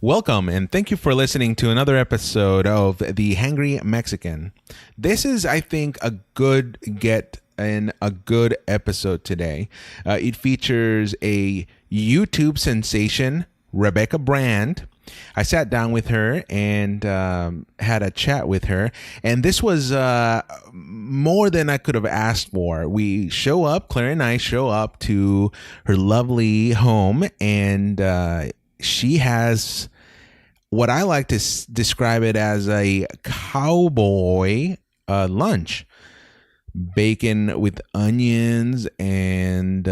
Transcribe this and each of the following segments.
Welcome and thank you for listening to another episode of the Hangry Mexican. This is, I think, a good get and a good episode today. It features a YouTube sensation, Rebecca Brand. I sat down with her and had a chat with her, and this was more than I could have asked for. Claire and I show up to her lovely home, and she has what I like to describe it as a cowboy lunch. Bacon with onions and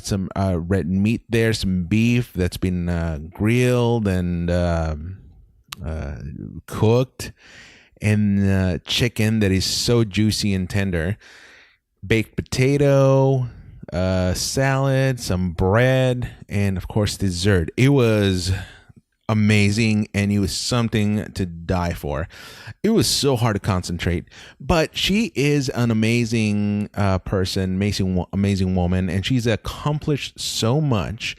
some red meat there, some beef that's been grilled and cooked, and chicken that is so juicy and tender, baked potato, salad, some bread, and of course dessert. It was amazing, and it was something to die for. It was so hard to concentrate, but she is an amazing person, amazing woman, and she's accomplished so much.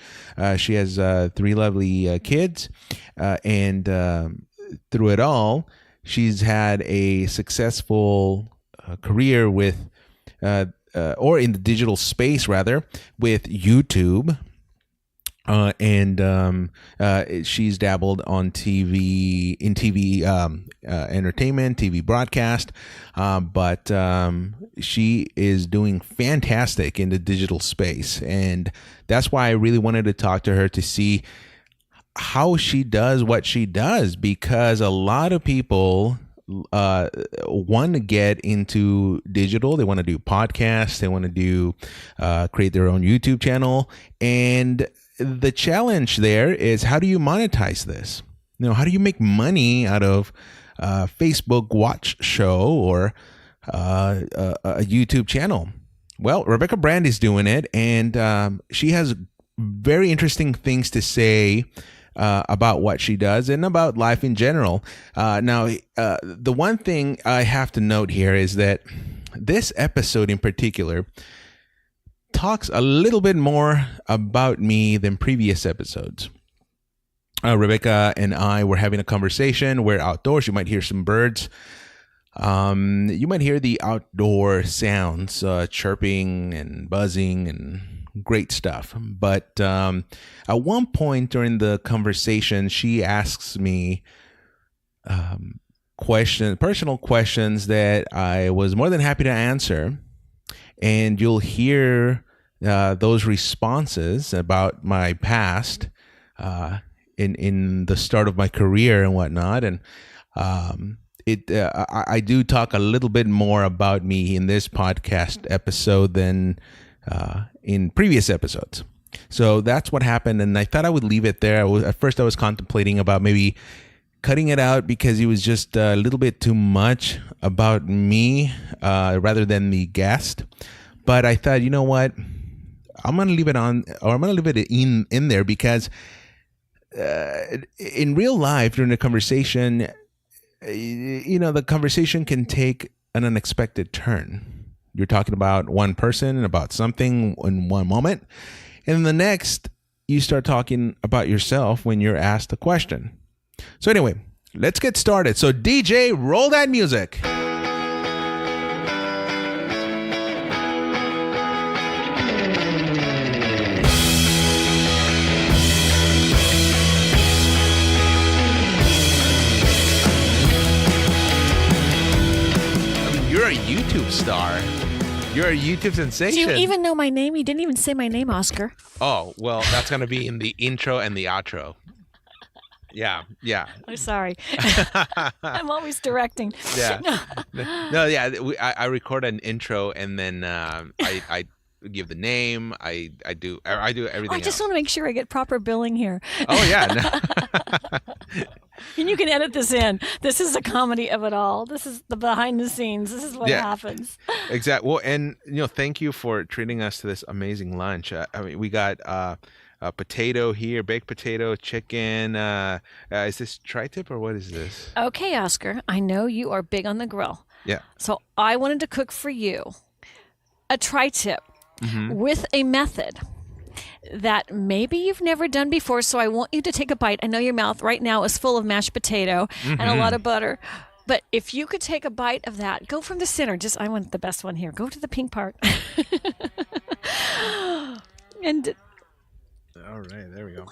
She has 3 lovely kids, and through it all, she's had a successful career with, or in the digital space rather, with YouTube. And she's dabbled on TV, entertainment, TV broadcast, but she is doing fantastic in the digital space. And that's why I really wanted to talk to her to see how she does what she does, because a lot of people want to get into digital. They want to do podcasts. They want to do create their own YouTube channel. And the challenge there is, how do you monetize this? How do you make money out of Facebook watch show or a YouTube channel? Well, Rebecca Brand is doing it, and she has very interesting things to say about what she does and about life in general. Now, the one thing I have to note here is that this episode in particular talks a little bit more about me than previous episodes. Rebecca and I were having a conversation. We're outdoors. You might hear some birds. You might hear the outdoor sounds, chirping and buzzing and great stuff. But at one point during the conversation, she asks me personal questions that I was more than happy to answer. And you'll hear those responses about my past in the start of my career and whatnot. And I do talk a little bit more about me in this podcast episode than in previous episodes. So that's what happened. And I thought I would leave it there. At first I was contemplating about maybe cutting it out because it was just a little bit too much about me rather than the guest. But I thought, you know what? I'm going to leave it on, or I'm going to leave it in there, because in real life, during a conversation, the conversation can take an unexpected turn. You're talking about one person and about something in one moment, and the next, you start talking about yourself when you're asked a question. So anyway, let's get started. So DJ, roll that music. You're a YouTube star. You're a YouTube sensation. Do you even know my name? You didn't even say my name, Oscar. Oh, well, that's going to be in the intro and the outro. Yeah. I'm sorry. I'm always directing. Yeah. No, yeah. I record an intro, and then I give the name. I do everything. I just want to make sure I get proper billing here. Oh yeah. No. And you can edit this in. This is the comedy of it all. This is the behind the scenes. This is what happens. Exactly. Well, and thank you for treating us to this amazing lunch. We got potato here, baked potato, chicken. Is this tri-tip or what is this? Okay, Oscar. I know you are big on the grill. Yeah. So I wanted to cook for you a tri-tip with a method. that maybe you've never done before. So I want you to take a bite. I know your mouth right now is full of mashed potato and a lot of butter. But if you could take a bite of that, go from the center. I want the best one here. Go to the pink part. And all right, there we go.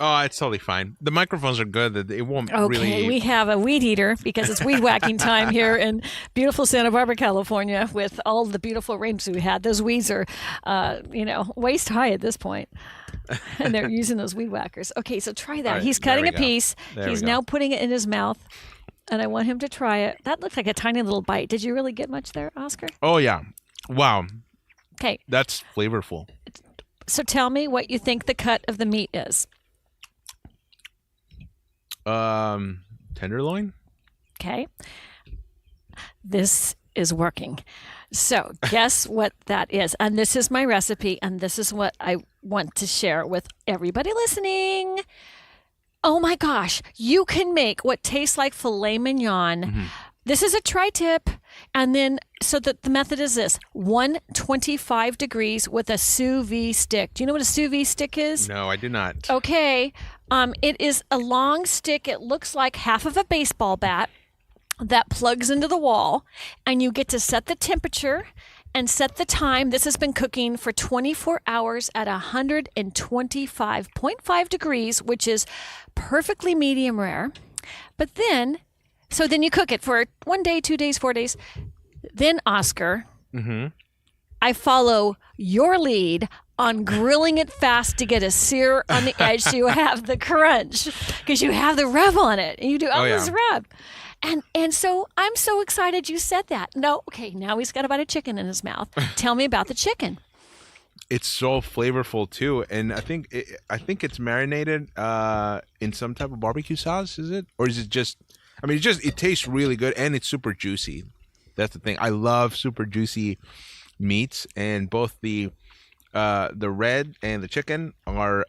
Oh, it's totally fine. The microphones are good. It won't really... Okay, we have a weed eater because it's weed whacking time here in beautiful Santa Barbara, California, with all the beautiful rains we had. Those weeds are, waist high at this point. And they're using those weed whackers. Okay, so try that. Right, he's cutting a go. piece. He's now putting it in his mouth. And I want him to try it. That looks like a tiny little bite. Did you really get much there, Oscar? Oh, yeah. Wow. Okay. That's flavorful. So tell me what you think the cut of the meat is. Tenderloin? Okay. This is working. So guess what that is. And this is my recipe. And this is what I want to share with everybody listening. Oh my gosh. You can make what tastes like filet mignon. This is a tri-tip. And then, so the method is this: 125 degrees with a sous vide stick. Do you know what a sous vide stick is? No, I do not. Okay. It is a long stick. It looks like half of a baseball bat that plugs into the wall, and you get to set the temperature and set the time. This has been cooking for 24 hours at 125.5 degrees, which is perfectly medium rare. But then you cook it for 1 day, 2 days, 4 days. Then, Oscar, I follow your lead on grilling it fast to get a sear on the edge so you have the crunch, because you have the rub on it. And you do all this rub. And so I'm so excited you said that. No, okay, now he's got a bite of chicken in his mouth. Tell me about the chicken. It's so flavorful too, and I think it's marinated in some type of barbecue sauce. Is it, or is it just? I mean, it tastes really good, and it's super juicy. That's the thing. I love super juicy meats, and both the red and the chicken are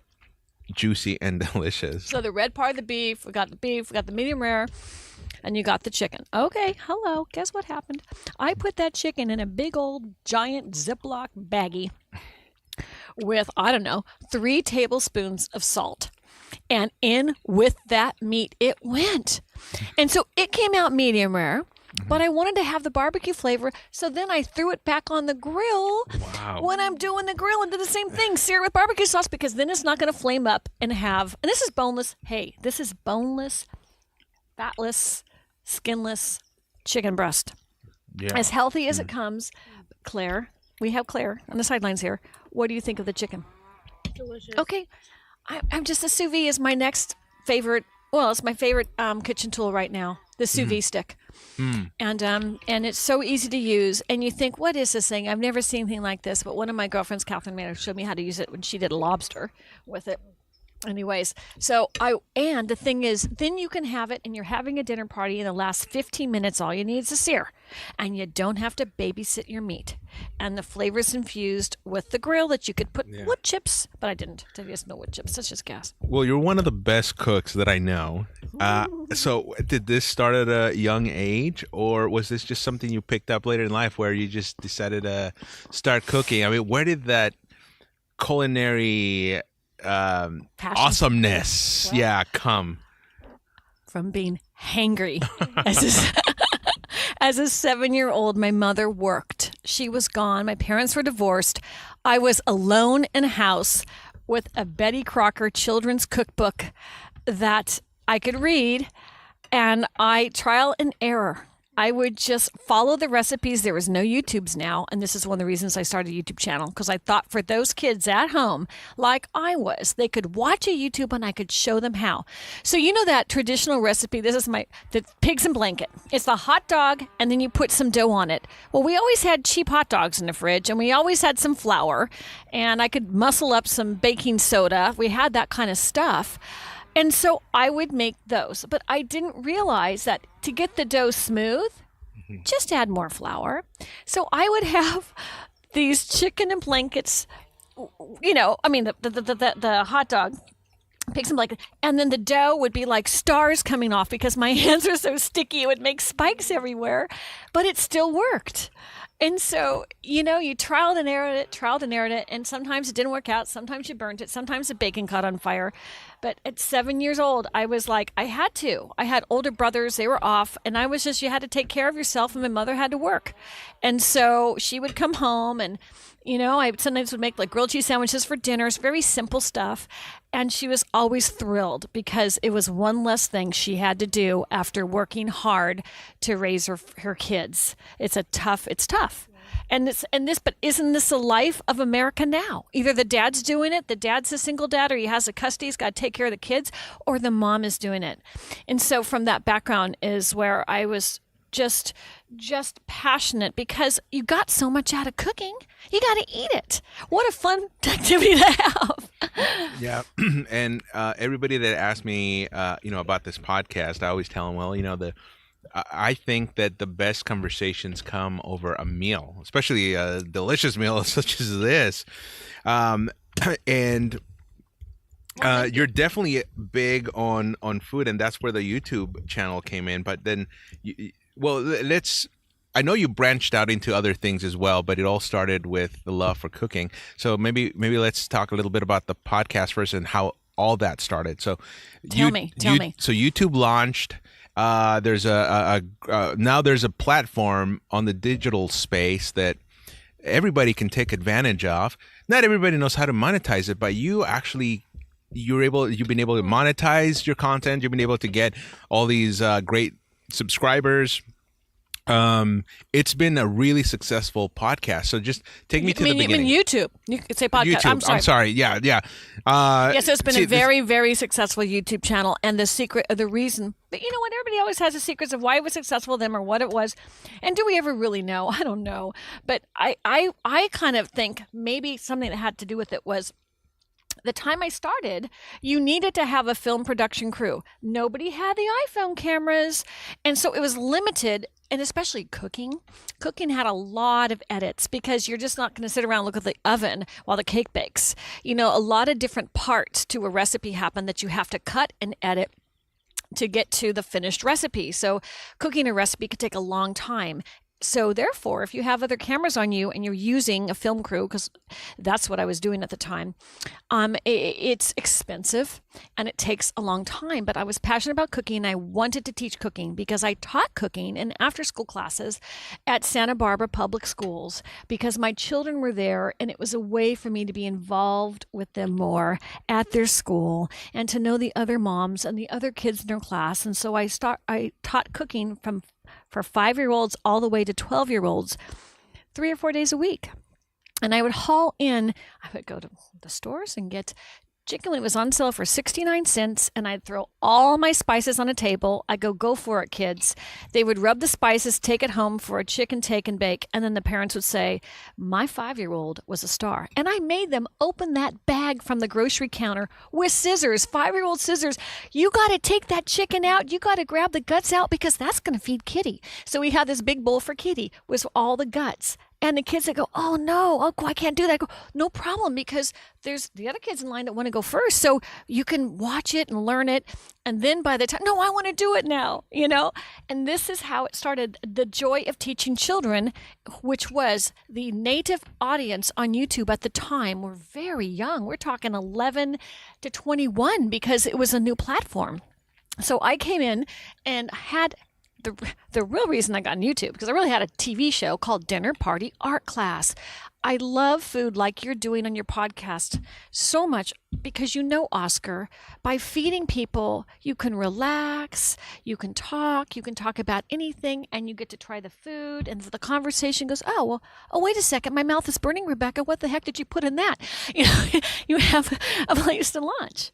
juicy and delicious. So the red part of the beef, we got the medium rare, and you got the chicken. Okay, hello. Guess what happened? I put that chicken in a big old giant Ziploc baggie with, 3 tablespoons of salt. And in with that meat, it went. And so it came out medium rare, but I wanted to have the barbecue flavor. So then I threw it back on the grill. Wow. When I'm doing the grill and do the same thing, sear it with barbecue sauce, because then it's not going to flame up and this is boneless. Hey, this is boneless, fatless, skinless chicken breast. Yeah. As healthy as it comes. Claire, we have Claire on the sidelines here. What do you think of the chicken? Delicious. Okay. I'm just, the sous vide is my next favorite. Well, it's my favorite kitchen tool right now, the sous vide stick. And it's so easy to use. And you think, what is this thing? I've never seen anything like this. But one of my girlfriends, Catherine Manor, showed me how to use it when she did lobster with it. Anyways, and the thing is, then you can have it and you're having a dinner party in the last 15 minutes. All you need is a sear, and you don't have to babysit your meat. And the flavor's infused with the grill that you could put wood chips, but I didn't. There is no wood chips. That's just gas. Well, you're one of the best cooks that I know. So did this start at a young age, or was this just something you picked up later in life where you just decided to start cooking? I mean, where did that culinary awesomeness come? From being hangry. As a 7-year-old, my mother worked. She was gone. My parents were divorced. I was alone in a house with a Betty Crocker children's cookbook that I could read, and trial and error. I would just follow the recipes. There was no YouTubes now, and this is one of the reasons I started a YouTube channel, because I thought for those kids at home, like I was, they could watch a YouTube and I could show them how. So you know that traditional recipe, this is the pigs in blanket. It's the hot dog, and then you put some dough on it. Well, we always had cheap hot dogs in the fridge, and we always had some flour, and I could muscle up some baking soda. We had that kind of stuff. And so I would make those, but I didn't realize that to get the dough smooth, just add more flour. So I would have these chicken and blankets, the hot dog, pigs and blankets, and then the dough would be like stars coming off because my hands were so sticky. It would make spikes everywhere, but it still worked. And so, you trialed and errored it, and sometimes it didn't work out. Sometimes you burnt it. Sometimes the bacon caught on fire. But at 7 years old, I was like, I had to. I had older brothers, they were off, and I was just, you had to take care of yourself, and my mother had to work. And so she would come home, and I sometimes would make like grilled cheese sandwiches for dinners, very simple stuff. And she was always thrilled because it was one less thing she had to do after working hard to raise her kids. It's tough. But isn't this the life of America now? Either the dad's doing it, the dad's a single dad, or he has a custody, he's got to take care of the kids, or the mom is doing it. And so from that background is where I was just passionate, because you got so much out of cooking. You got to eat it. What a fun activity to have. Yeah. And everybody that asks me, about this podcast, I always tell them, well, I think that the best conversations come over a meal, especially a delicious meal such as this. And you're definitely big on food, and that's where the YouTube channel came in. But then, I know you branched out into other things as well, but it all started with the love for cooking. So maybe let's talk a little bit about the podcast first and how all that started. So tell me. So YouTube launched. There's now there's a platform on the digital space that everybody can take advantage of. Not everybody knows how to monetize it, but you've been able to monetize your content. You've been able to get all these great subscribers. It's been a really successful podcast. So just take me to the beginning. You mean YouTube? You could say podcast. YouTube. I'm sorry. Yeah. Yes, it's been a very, very successful YouTube channel, and the reason. But you know what? Everybody always has the secrets of why it was successful to them or what it was. And do we ever really know? I don't know. But I kind of think maybe something that had to do with it was the time I started, you needed to have a film production crew. Nobody had the iPhone cameras. And so it was limited. And especially cooking. Cooking had a lot of edits because you're just not going to sit around and look at the oven while the cake bakes. A lot of different parts to a recipe happen that you have to cut and edit to get to the finished recipe. So cooking a recipe could take a long time. So therefore, if you have other cameras on you and you're using a film crew, because that's what I was doing at the time, it's expensive and it takes a long time. But I was passionate about cooking, and I wanted to teach cooking because I taught cooking in after-school classes at Santa Barbara Public Schools because my children were there, and it was a way for me to be involved with them more at their school and to know the other moms and the other kids in their class. And so I taught cooking for 5-year-olds all the way to 12-year-olds 3 or 4 days a week. And I would go to the stores and get chicken when it was on sale for 69 cents, and I'd throw all my spices on a table. I'd go for it, kids. They would rub the spices, take it home for a chicken take and bake, and then the parents would say, my 5-year-old was a star. And I made them open that bag from the grocery counter with scissors, 5-year-old scissors. You got to take that chicken out. You got to grab the guts out because that's going to feed Kitty. So we had this big bowl for Kitty with all the guts. And the kids that go, oh no, I can't do that. I go, no problem, because there's the other kids in line that want to go first. So you can watch it and learn it. And then by the time, no, I want to do it now, And this is how it started. The joy of teaching children, which was the native audience on YouTube at the time, were very young. We're talking 11 to 21 because it was a new platform. So I came in and had the real reason I got on YouTube, because I really had a TV show called Dinner Party Art Class. I love food like you're doing on your podcast so much because Oscar, by feeding people, you can relax, you can talk about anything, and you get to try the food, and the conversation goes, oh, wait a second, my mouth is burning, Rebecca, what the heck did you put in that? You have a place to lunch.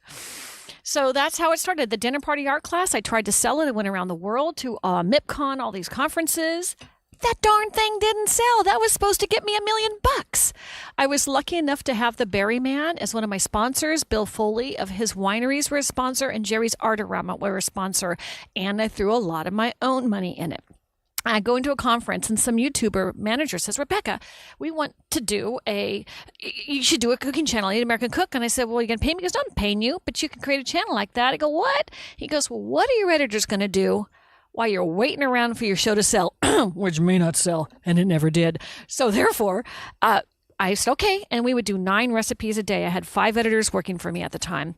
So that's how it started. The Dinner Party Art Class, I tried to sell it. I went around the world to MIPCon, all these conferences. That darn thing didn't sell. That was supposed to get me $1 million. I was lucky enough to have the Berry Man as one of my sponsors. Bill Foley of his wineries were a sponsor, and Jerry's Artorama were a sponsor. And I threw a lot of my own money in it. I go into a conference and some YouTuber manager says, Rebecca, we want to you should do a cooking channel, Eat American Cook. And I said, well, you're going to pay me? He goes, no, I'm paying you, but you can create a channel like that. I go, what? He goes, well, what are your editors going to do while you're waiting around for your show to sell? which may not sell, and it never did. So therefore, I said, okay. And we would do 9 recipes a day. I had 5 editors working for me at the time.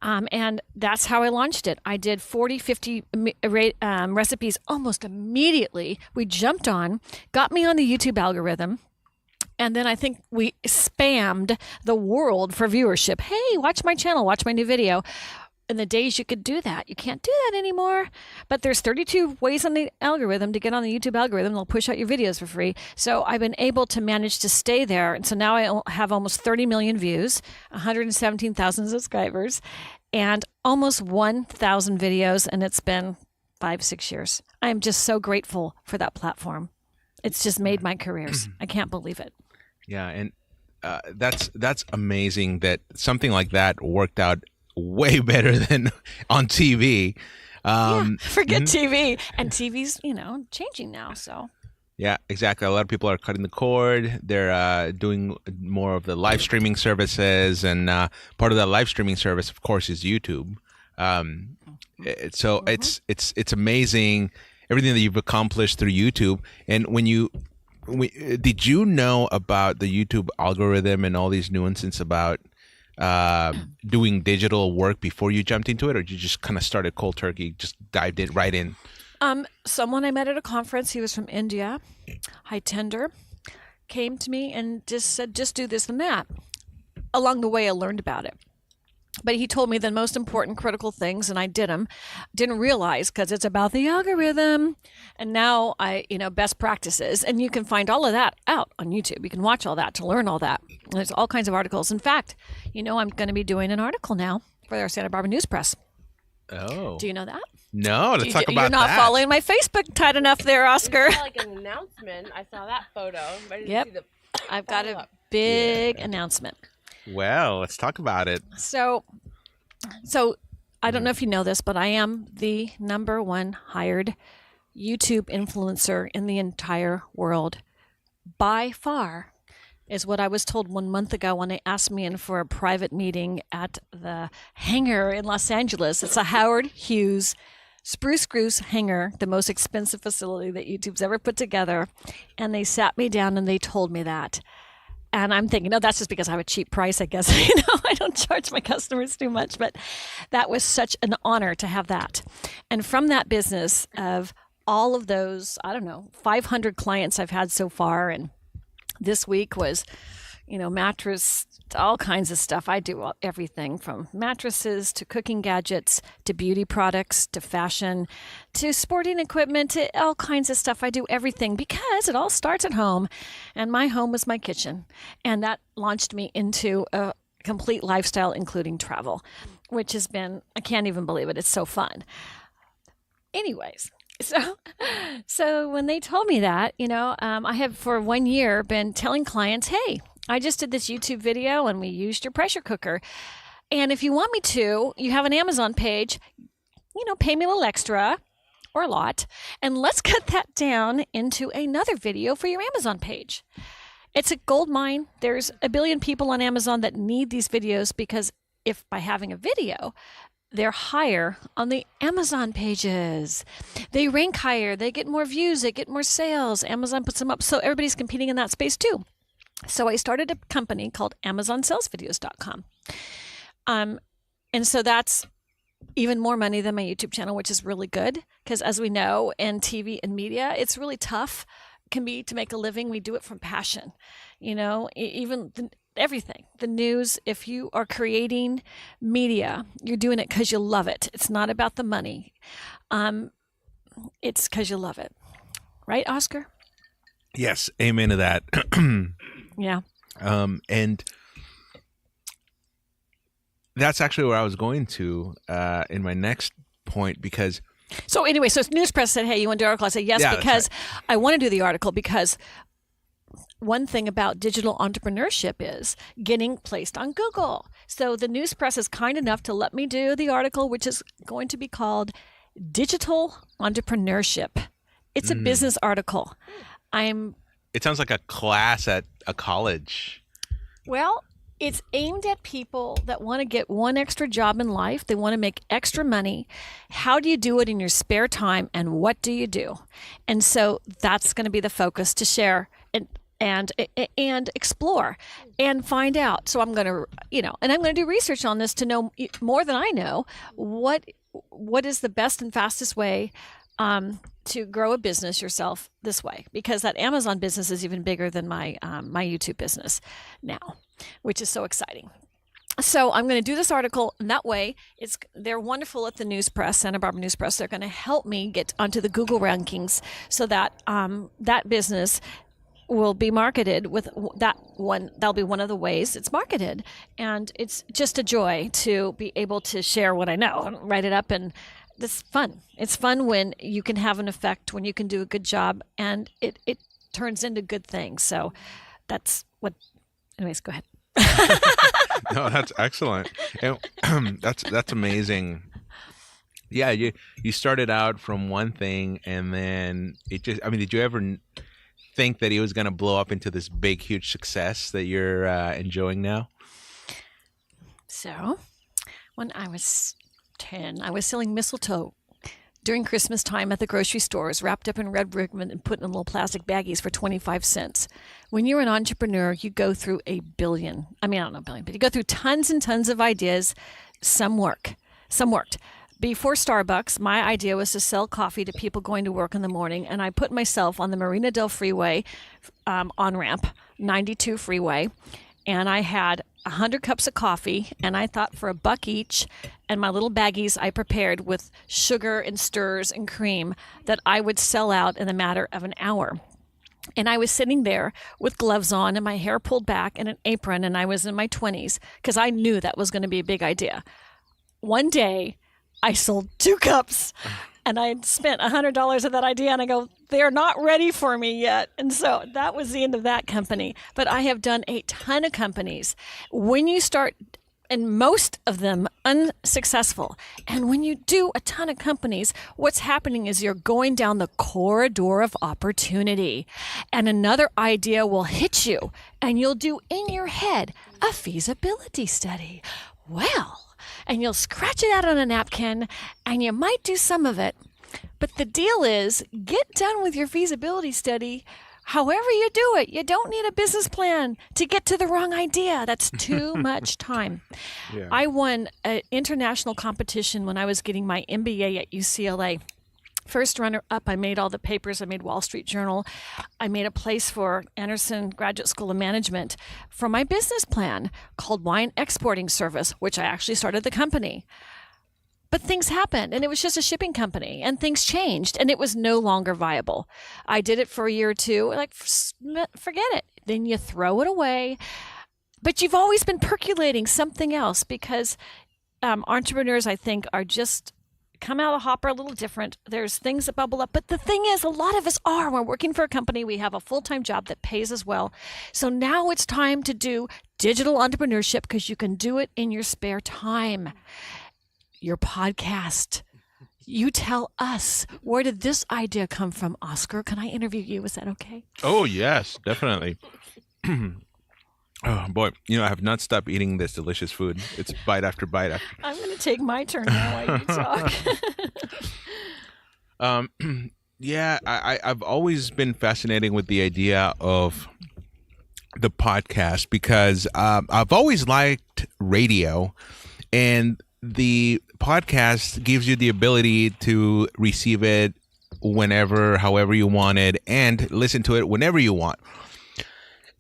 And that's how I launched it. I did 40, 50 recipes almost immediately. We jumped on, got me on the YouTube algorithm. And then I think we spammed the world for viewership. Hey, watch my channel, watch my new video. In the days you could do that, you can't do that anymore. But there's 32 ways on the algorithm to get on the YouTube algorithm. They'll push out your videos for free. So I've been able to manage to stay there. And so now I have almost 30 million views, 117,000 subscribers, and almost 1,000 videos. And it's been 5-6 years. I am just so grateful for that platform. It's just made my careers. I can't believe it. Yeah, and that's amazing that something like that worked out way better than on TV. Forget TV. And TV's, changing now. So yeah, exactly. A lot of people are cutting the cord. They're doing more of the live streaming services, and part of that live streaming service, of course, is YouTube. So it's amazing everything that you've accomplished through YouTube. And did you know about the YouTube algorithm and all these nuances about doing digital work before you jumped into it, or did you just kind of started cold turkey, just dived it right in? Someone I met at a conference, he was from India, high tender, came to me and just said, just do this and that. Along the way, I learned about it. But he told me the most important critical things, and I did them. Didn't realize, because it's about the algorithm. And now best practices. And you can find all of that out on YouTube. You can watch all that to learn all that. There's all kinds of articles. In fact, I'm going to be doing an article now for our Santa Barbara News Press. Oh. Do you know that? No, let's talk about that. You're not following my Facebook tight enough there, Oscar. It's like an announcement. I saw that photo. Yep. I've got a big announcement. Well, let's talk about it. So I don't know if you know this, but I am the #1 hired YouTube influencer in the entire world. By far, is what I was told 1 month ago when they asked me in for a private meeting at the Hangar in Los Angeles. It's a Howard Hughes Spruce Spruce Hangar, the most expensive facility that YouTube's ever put together. And they sat me down and they told me that. And I'm thinking, no, that's just because I have a cheap price, I guess. I don't charge my customers too much. But that was such an honor to have that. And from that business of all of those, 500 clients I've had so far. And this week was, mattress, all kinds of stuff. I do everything from mattresses to cooking gadgets to beauty products to fashion to sporting equipment to all kinds of stuff. I do everything because it all starts at home, and my home was my kitchen. And that launched me into a complete lifestyle, including travel, which has been, I can't even believe it. It's so fun. Anyways. So when they told me that, I have for 1 year been telling clients, hey, I just did this YouTube video and we used your pressure cooker. And if you want me to, you have an Amazon page, pay me a little extra or a lot, and let's cut that down into another video for your Amazon page. It's a gold mine. There's a billion people on Amazon that need these videos because if by having a video, they're higher on the Amazon pages. They rank higher. They get more views. They get more sales. Amazon puts them up. So everybody's competing in that space too. So I started a company called AmazonSalesVideos.com. And so that's even more money than my YouTube channel, which is really good because as we know in TV and media, it's really tough. It can be to make a living. We do it from passion. Everything, the news, if you are creating media, you're doing it because you love it. It's not about the money. It's because you love it. Right, Oscar? Yes. Amen to that. Yeah. And that's actually where I was going to in my next point because... So anyway, so News Press said, hey, you want to do an article? I said, yes, because right. I want to do the article because... One thing about digital entrepreneurship is getting placed on Google. So the News Press is kind enough to let me do the article, which is going to be called Digital Entrepreneurship. It's a business article. It sounds like a class at a college. Well, It's aimed at people that want to get one extra job in life. They want to make extra money. How do you do it in your spare time, and what do you do? And so that's going to be the focus, to share and explore and find out. So I'm going to, and I'm going to do research on this to know more than I know what is the best and fastest way to grow a business yourself this way, because that Amazon business is even bigger than my YouTube business now, which is so exciting. So I'm going to do this article, and that way they're wonderful at the News Press, Santa Barbara News Press. They're going to help me get onto the Google rankings so that that business will be marketed with that one. That'll be one of the ways it's marketed. And it's just a joy to be able to share what I know and write it up. And it's fun. It's fun when you can have an effect, when you can do a good job, and it turns into good things. So that's what, anyways, go ahead. No, that's excellent. And, that's amazing. Yeah, you started out from one thing, and then did you ever think that it was going to blow up into this big, huge success that you're enjoying now? So, when I was 10, I was selling mistletoe during Christmas time at the grocery stores, wrapped up in red ribbon and put in little plastic baggies for 25 cents. When you're an entrepreneur, you go through but you go through tons and tons of ideas. Some worked. Before Starbucks, my idea was to sell coffee to people going to work in the morning, and I put myself on the Marina Del Freeway on-ramp, 92 freeway, and I had 100 cups of coffee, and I thought for $1 each, and my little baggies I prepared with sugar and stirs and cream, that I would sell out in a matter of an hour. And I was sitting there with gloves on and my hair pulled back and an apron, and I was in my 20s because I knew that was going to be a big idea. One day, I sold 2 cups, and I had spent $100 of that idea, and I go, they're not ready for me yet. And so that was the end of that company. But I have done a ton of companies. When you start, and most of them unsuccessful, and when you do a ton of companies, what's happening is you're going down the corridor of opportunity, and another idea will hit you, and you'll do in your head a feasibility study. Well, and you'll scratch it out on a napkin, and you might do some of it. But the deal is, get done with your feasibility study. However you do it, you don't need a business plan to get to the wrong idea. That's too much time. Yeah. I won an international competition when I was getting my MBA at UCLA. First runner-up, I made all the papers. I made Wall Street Journal. I made a place for Anderson Graduate School of Management for my business plan called Wine Exporting Service, which I actually started the company. But things happened, and it was just a shipping company, and things changed, and it was no longer viable. I did it for a year or two, like, forget it. Then you throw it away. But you've always been percolating something else, because entrepreneurs, I think, are just come out of the hopper a little different. There's things that bubble up. But the thing is, a lot of us are. We're working for a company. We have a full-time job that pays us well. So now it's time to do digital entrepreneurship, because you can do it in your spare time. Your podcast. You tell us, where did this idea come from, Oscar? Can I interview you? Is that okay? Oh, yes, definitely. Oh, boy. I have not stopped eating this delicious food. It's bite after bite after. I'm going to take my turn now while you talk. Yeah, I've always been fascinated with the idea of the podcast, because I've always liked radio, and the podcast gives you the ability to receive it whenever, however you want it, and listen to it whenever you want.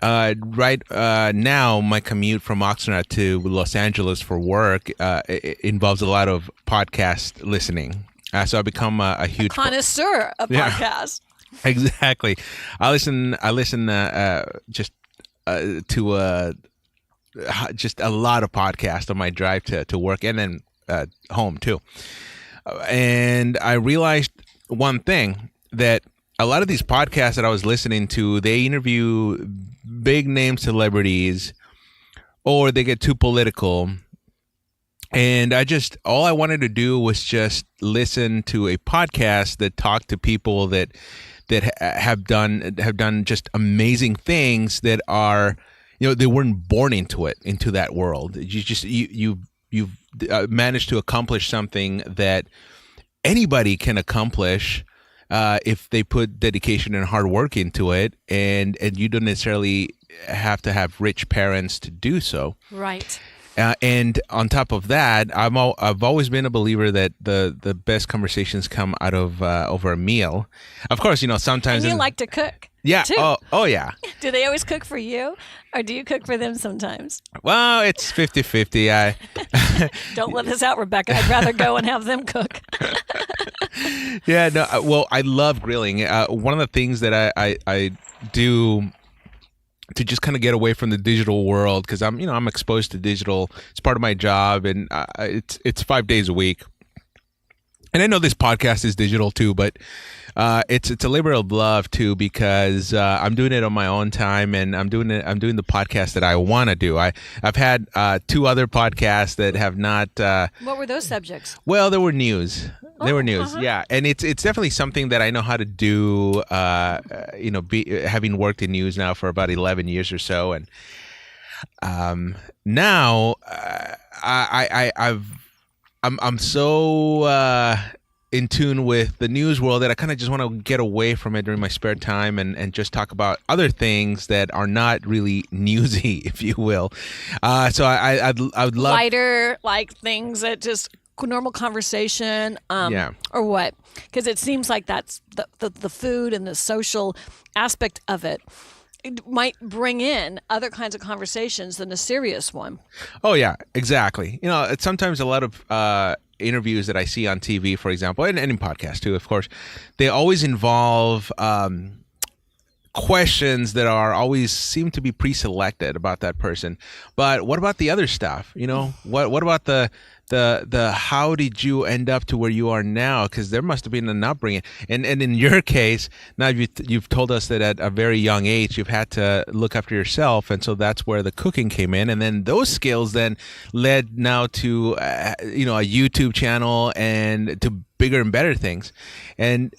Now, my commute from Oxnard to Los Angeles for work it involves a lot of podcast listening. So I've become a huge connoisseur of podcasts. Exactly. I listen to just a lot of podcasts on my drive to work, and then home too. And I realized one thing, that a lot of these podcasts that I was listening to, they interview big name celebrities, or they get too political. And all I wanted to do was just listen to a podcast that talked to people that have done just amazing things, that are they weren't born into that world. You've managed to accomplish something that anybody can accomplish if they put dedication and hard work into it, and you don't necessarily have to have rich parents to do so. Right. And on top of that, I've always been a believer that the best conversations come out of over a meal. Of course, sometimes. And you like to cook. Yeah. Too. Oh, yeah. Do they always cook for you, or do you cook for them sometimes? Well, it's 50-50. Don't let this out, Rebecca. I'd rather go and have them cook. Yeah. No. Well, I love grilling. One of the things that I do to just kind of get away from the digital world, because I'm exposed to digital. It's part of my job, and it's 5 days a week. And I know this podcast is digital too, but it's a labor of love too, because I'm doing it on my own time, and I'm doing the podcast that I want to do. I've had 2 other podcasts that have not. What were those subjects? Well, there were news. They were news, uh-huh. yeah, and it's definitely something that I know how to do. Having worked in news now for about 11 years or so, and now I'm so in tune with the news world that I kind of just want to get away from it during my spare time and just talk about other things that are not really newsy, if you will. So I would love Lighter, like things that just normal conversation. Yeah. Or what? Because it seems like that's the food and the social aspect of it. It might bring in other kinds of conversations than a serious one. Oh yeah, exactly. It's sometimes a lot of interviews that I see on TV, for example, and in podcasts too, of course, they always involve questions that are always seem to be pre-selected about that person. But what about the other stuff? What about the how did you end up to where you are now? Because there must have been an upbringing, and in your case, now you've told us that at a very young age you've had to look after yourself, and so that's where the cooking came in, and then those skills then led now to a YouTube channel and to bigger and better things, and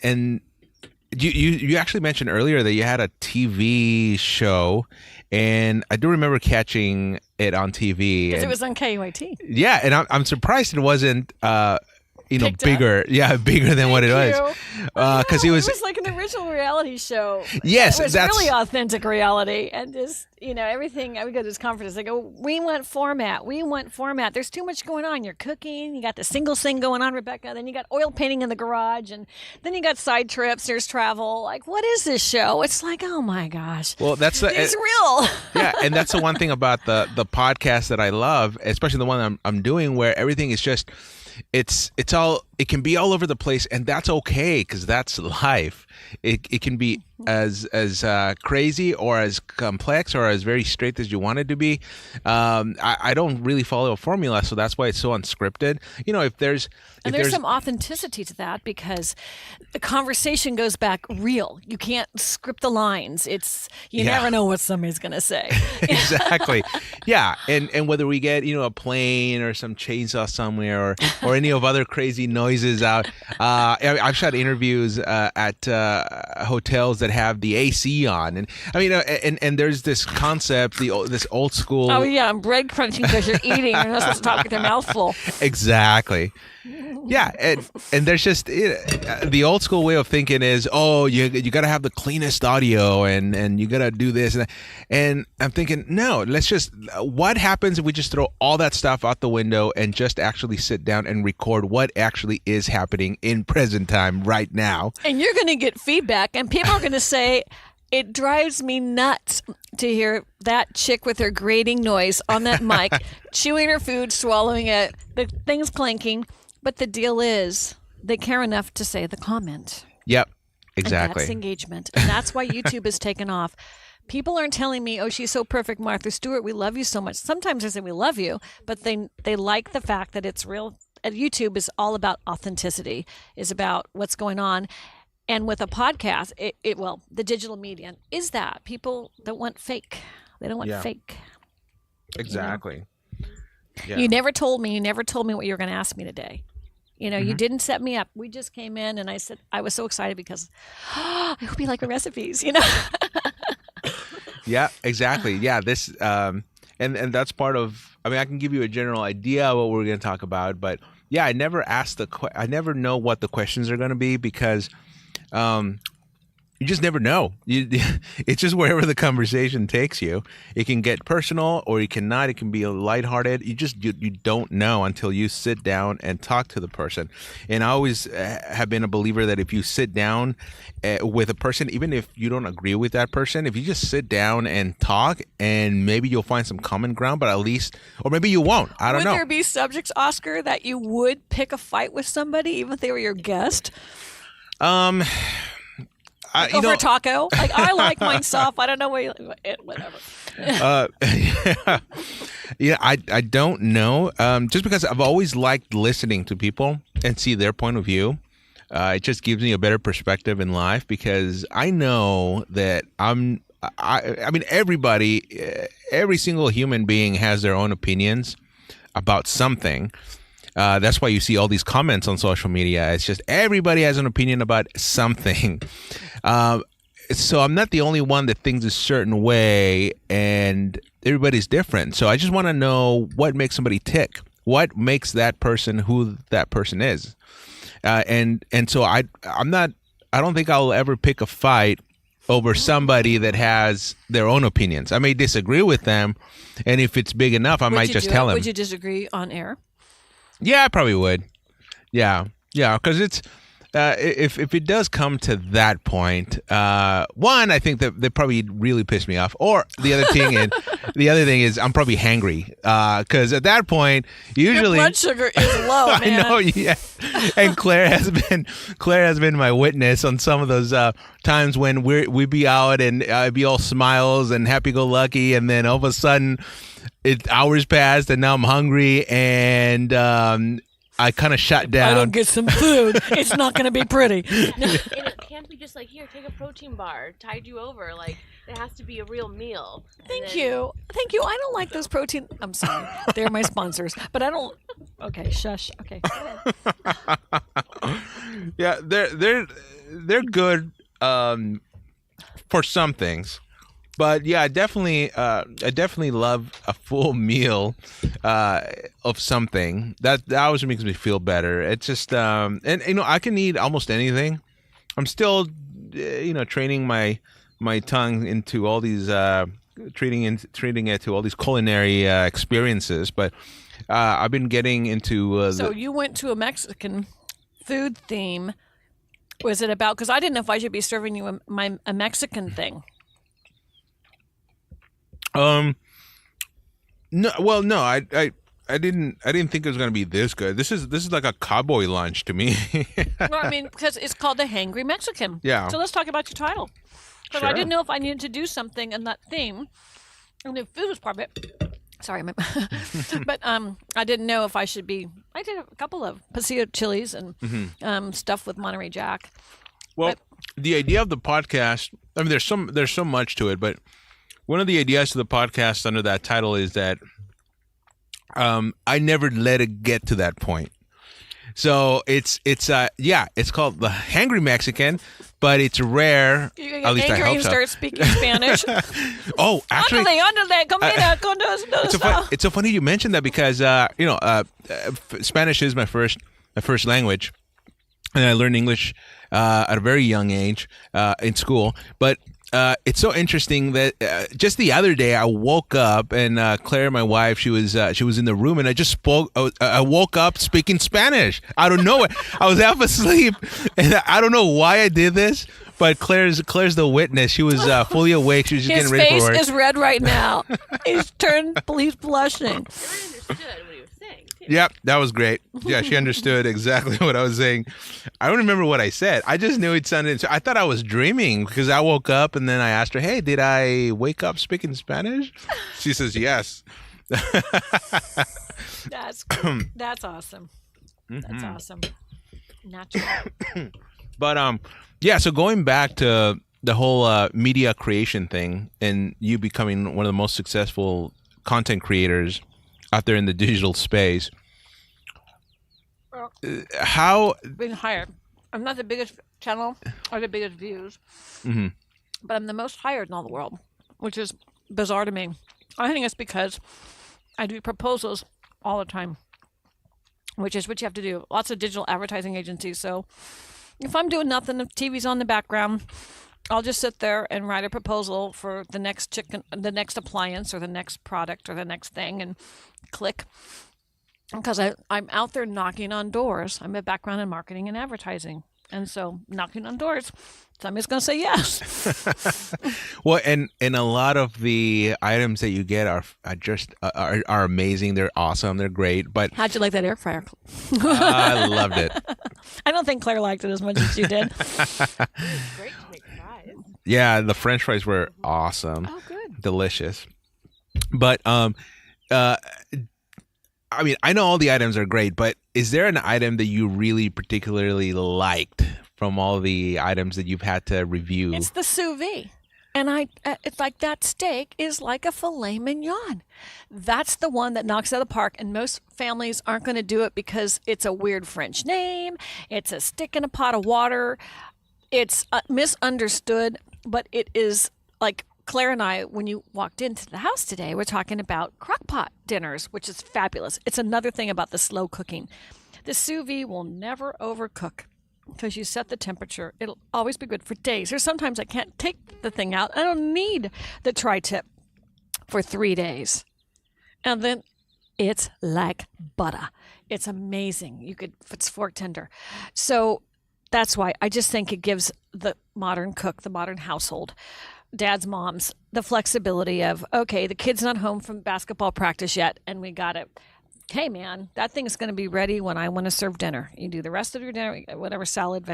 you actually mentioned earlier that you had a TV show. And I do remember catching it on TV. Because it was on KUIT. Yeah, and I'm surprised it wasn't, Picked bigger. up. Yeah, bigger than what it was. Because it was like an original reality show. Yes, it was that's really authentic reality, and just everything. I would go to this conference. They go, we want format. There's too much going on. You're cooking. You got the single thing going on, Rebecca. Then you got oil painting in the garage, and then you got side trips. There's travel. Like, what is this show? It's like, oh my gosh. Well, it's real. Yeah, and that's the one thing about the podcast that I love, especially the one I'm doing, where everything is just. It can be all over the place, and that's okay, because that's life. It can be as crazy or as complex or as very straight as you want it to be. I don't really follow a formula, so that's why it's so unscripted. If there's some authenticity to that, because the conversation goes back real. You can't script the lines. You never know what somebody's going to say. Exactly. Yeah, and whether we get a plane or some chainsaw somewhere or any of other crazy noises out. I've shot interviews at hotels that have the AC on, and I mean, and there's this concept, this old school. Oh yeah, I'm bread crunching because you're eating. You're not supposed to talk with your mouth full. Exactly. Yeah, and there's just the old school way of thinking is, you got to have the cleanest audio and you got to do this and I'm thinking, no, what happens if we just throw all that stuff out the window and just actually sit down and record what actually is happening in present time right now? And you're going to get feedback, and people are going to say, it drives me nuts to hear that chick with her grating noise on that mic, chewing her food, swallowing it, the thing's clanking. But the deal is, they care enough to say the comment. Yep, exactly. And that's engagement. And that's why YouTube has taken off. People aren't telling me, oh, she's so perfect, Martha Stewart, we love you so much. Sometimes they say we love you, but they like the fact that it's real. YouTube is all about authenticity, is about what's going on. And with a podcast, the digital media is that. People don't want fake. They don't want fake. Exactly. Yeah. You never told me what you were going to ask me today. You didn't set me up. We just came in, and I said, I was so excited because I hope you like the recipes, Yeah, exactly. Yeah, this and that's part of. I mean, I can give you a general idea of what we're going to talk about, but yeah, I never ask I never know what the questions are going to be because um, you just never know. It's just wherever the conversation takes you. It can get personal, or it cannot. It can be lighthearted. You don't know until you sit down and talk to the person. And I always have been a believer that if you sit down with a person, even if you don't agree with that person, if you just sit down and talk, and maybe you'll find some common ground, but at least, or maybe you won't. I don't know. Would there be subjects, Oscar, that you would pick a fight with somebody, even if they were your guest? Over a taco? Like, I like mine soft. I don't know whatever. Yeah, I don't know. Just because I've always liked listening to people and see their point of view. It just gives me a better perspective in life because I know that I mean, every single human being has their own opinions about something. That's why you see all these comments on social media. It's just everybody has an opinion about something. So I'm not the only one that thinks a certain way, and everybody's different. So I just want to know what makes somebody tick. What makes that person who that person is? And so I don't think I'll ever pick a fight over somebody that has their own opinions. I may disagree with them, and if it's big enough, I might just tell them. Would you disagree on air? Yeah, I probably would. Yeah, because it's if it does come to that point, one, I think that they probably really pissed me off. Or the other thing is I'm probably hangry because at that point, usually your blood sugar is low, man. I know, yeah. And Claire has been my witness on some of those times when we'd be out and I'd be all smiles and happy go lucky, and then all of a sudden, hours passed and now I'm hungry and I kind of shut down. I don't get some food. It's not going to be pretty. And it can't be just like, here, take a protein bar, tide you over. Like, it has to be a real meal. Thank you. I don't like those protein. I'm sorry. They're my sponsors. But I don't. Okay, shush. Okay. Yeah, they're good for some things. But yeah, I definitely love a full meal of something. That always makes me feel better. It's just and I can eat almost anything. I'm still training my tongue into all these treating it to all these culinary experiences. But I've been getting into. So you went to a Mexican food theme. Was it about? Because I didn't know if I should be serving you a Mexican thing. No. Well, no. I didn't think it was gonna be this good. This is like a cowboy lunch to me. Well, I mean, because it's called the Hangry Mexican. Yeah. So let's talk about your title. Because I didn't know if I needed to do something in that theme, and the food was part of it. Sorry, but I didn't know if I should be. I did a couple of pasilla chilies and stuff with Monterey Jack. Well, the idea of the podcast. I mean, there's so much to it, but one of the ideas of the podcast under that title is that I never let it get to that point. So it's called the Hangry Mexican, but it's rare. You at least angry I hope and so. start speaking Spanish. Oh, actually, it's so funny you mentioned that because Spanish is my first language, and I learned English at a very young age in school, but. It's so interesting that just the other day I woke up and Claire, my wife, she was in the room and I just spoke. I woke up speaking Spanish out of nowhere. I was half asleep and I don't know why I did this, but Claire's the witness. She was fully awake. She was just getting ready for work. His face is red right now. He's blushing. I understood what he was saying, too. Yep, that was great. Yeah, she understood exactly what I was saying. I don't remember what I said. I just knew it sounded. I thought I was dreaming because I woke up and then I asked her, "Hey, did I wake up speaking Spanish?" She says, "Yes." That's awesome. Mm-hmm. That's awesome. Natural. But yeah. So going back to the whole media creation thing and you becoming one of the most successful content creators out there in the digital space. How Being hired. I'm not the biggest channel or the biggest views, but I'm the most hired in all the world. which is bizarre to me. I think it's because I do proposals all the time, which is what you have to do. Lots of digital advertising agencies. So if I'm doing nothing, if TV's on the background, I'll just sit there and write a proposal for the next the next appliance, or the next product, or the next thing, and click. Because I'm out there knocking on doors. I'm a background in marketing and advertising. And so knocking on doors, somebody's going to say yes. Well, and a lot of the items that you get are just are amazing. They're awesome. They're great. But How'd you like that air fryer? I loved it. I don't think Claire liked it as much as you did. It's great to make fries. Yeah, the French fries were awesome. Oh, good. Delicious. But I mean, I know all the items are great, but is there an item that you really particularly liked from all the items that you've had to review? It's the sous vide. And it's like that steak is like a filet mignon. That's the one that knocks it out of the park. And most families aren't going to do it because it's a weird French name. It's a stick in a pot of water. It's misunderstood, but it is like Claire and I, when you walked into the house today, we're talking about crock pot dinners, which is fabulous. It's another thing about the slow cooking. The sous vide will never overcook because you set the temperature. It'll always be good for days. There's sometimes I can't take the thing out. I don't need the tri-tip for 3 days. And then it's like butter. It's amazing. It's fork tender. So that's why I just think it gives the modern cook, the modern household, dads, moms, the flexibility of, okay, the kid's not home from basketball practice yet, and we got it. Hey, man, that thing's going to be ready when I want to serve dinner. You do the rest of your dinner, whatever, salad,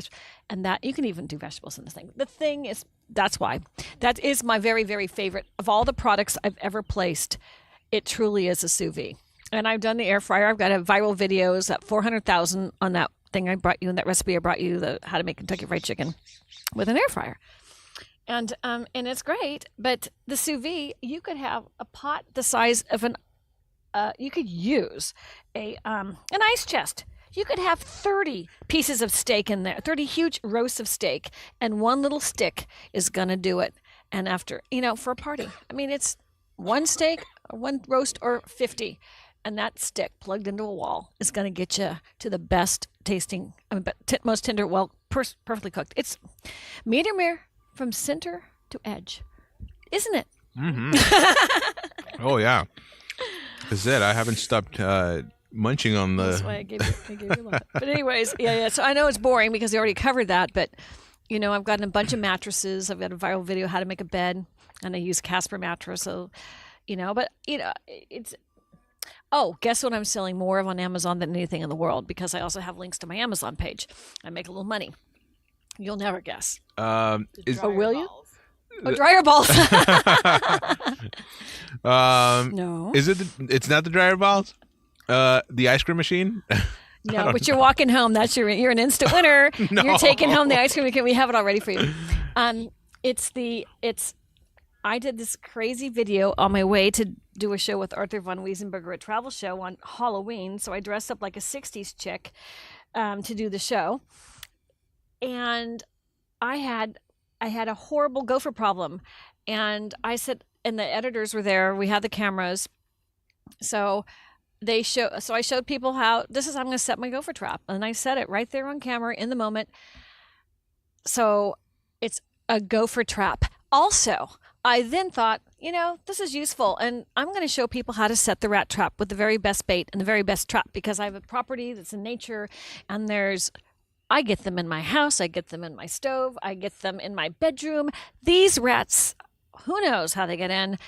and that you can even do vegetables in this thing. The thing is, that's why. That is my very, very favorite. Of all the products I've ever placed, it truly is a sous vide. And I've done the air fryer. I've got viral videos at 400,000 on that thing I brought you, and that recipe I brought you, the how to make Kentucky Fried Chicken with an air fryer. And it's great, but the sous vide, you could have a pot the size of you could use an ice chest. You could have 30 pieces of steak in there, 30 huge roasts of steak, and one little stick is going to do it. And after, for a party, I mean, it's one steak, one roast, or 50. And that stick plugged into a wall is going to get you to the best tasting, most tender, perfectly cooked. It's medium rare from center to edge, isn't it? Mm-hmm. Oh, yeah. That's it. I haven't stopped munching on the... That's why I gave you a lot. But anyways, yeah. So I know it's boring because I already covered that, but, I've gotten a bunch of mattresses. I've got a viral video how to make a bed, and I use Casper mattress. So, it's... Oh, guess what I'm selling more of on Amazon than anything in the world, because I also have links to my Amazon page. I make a little money. You'll never guess. Will you? Oh, dryer balls. No. Is it? It's not the dryer balls. The ice cream machine. No, but you're walking home. You're an instant winner. No. You're taking home the ice cream. We have it all ready for you. I did this crazy video on my way to do a show with Arthur von Wiesenberger at Travel Show on Halloween. So I dressed up like a 60s chick to do the show. And I had a horrible gopher problem. And I said, and the editors were there. We had the cameras. So I showed people how I'm going to set my gopher trap. And I set it right there on camera in the moment. So it's a gopher trap. Also, I then thought, this is useful, and I'm going to show people how to set the rat trap with the very best bait and the very best trap, because I have a property that's in nature, and I get them in my house, I get them in my stove, I get them in my bedroom. These rats, who knows how they get in?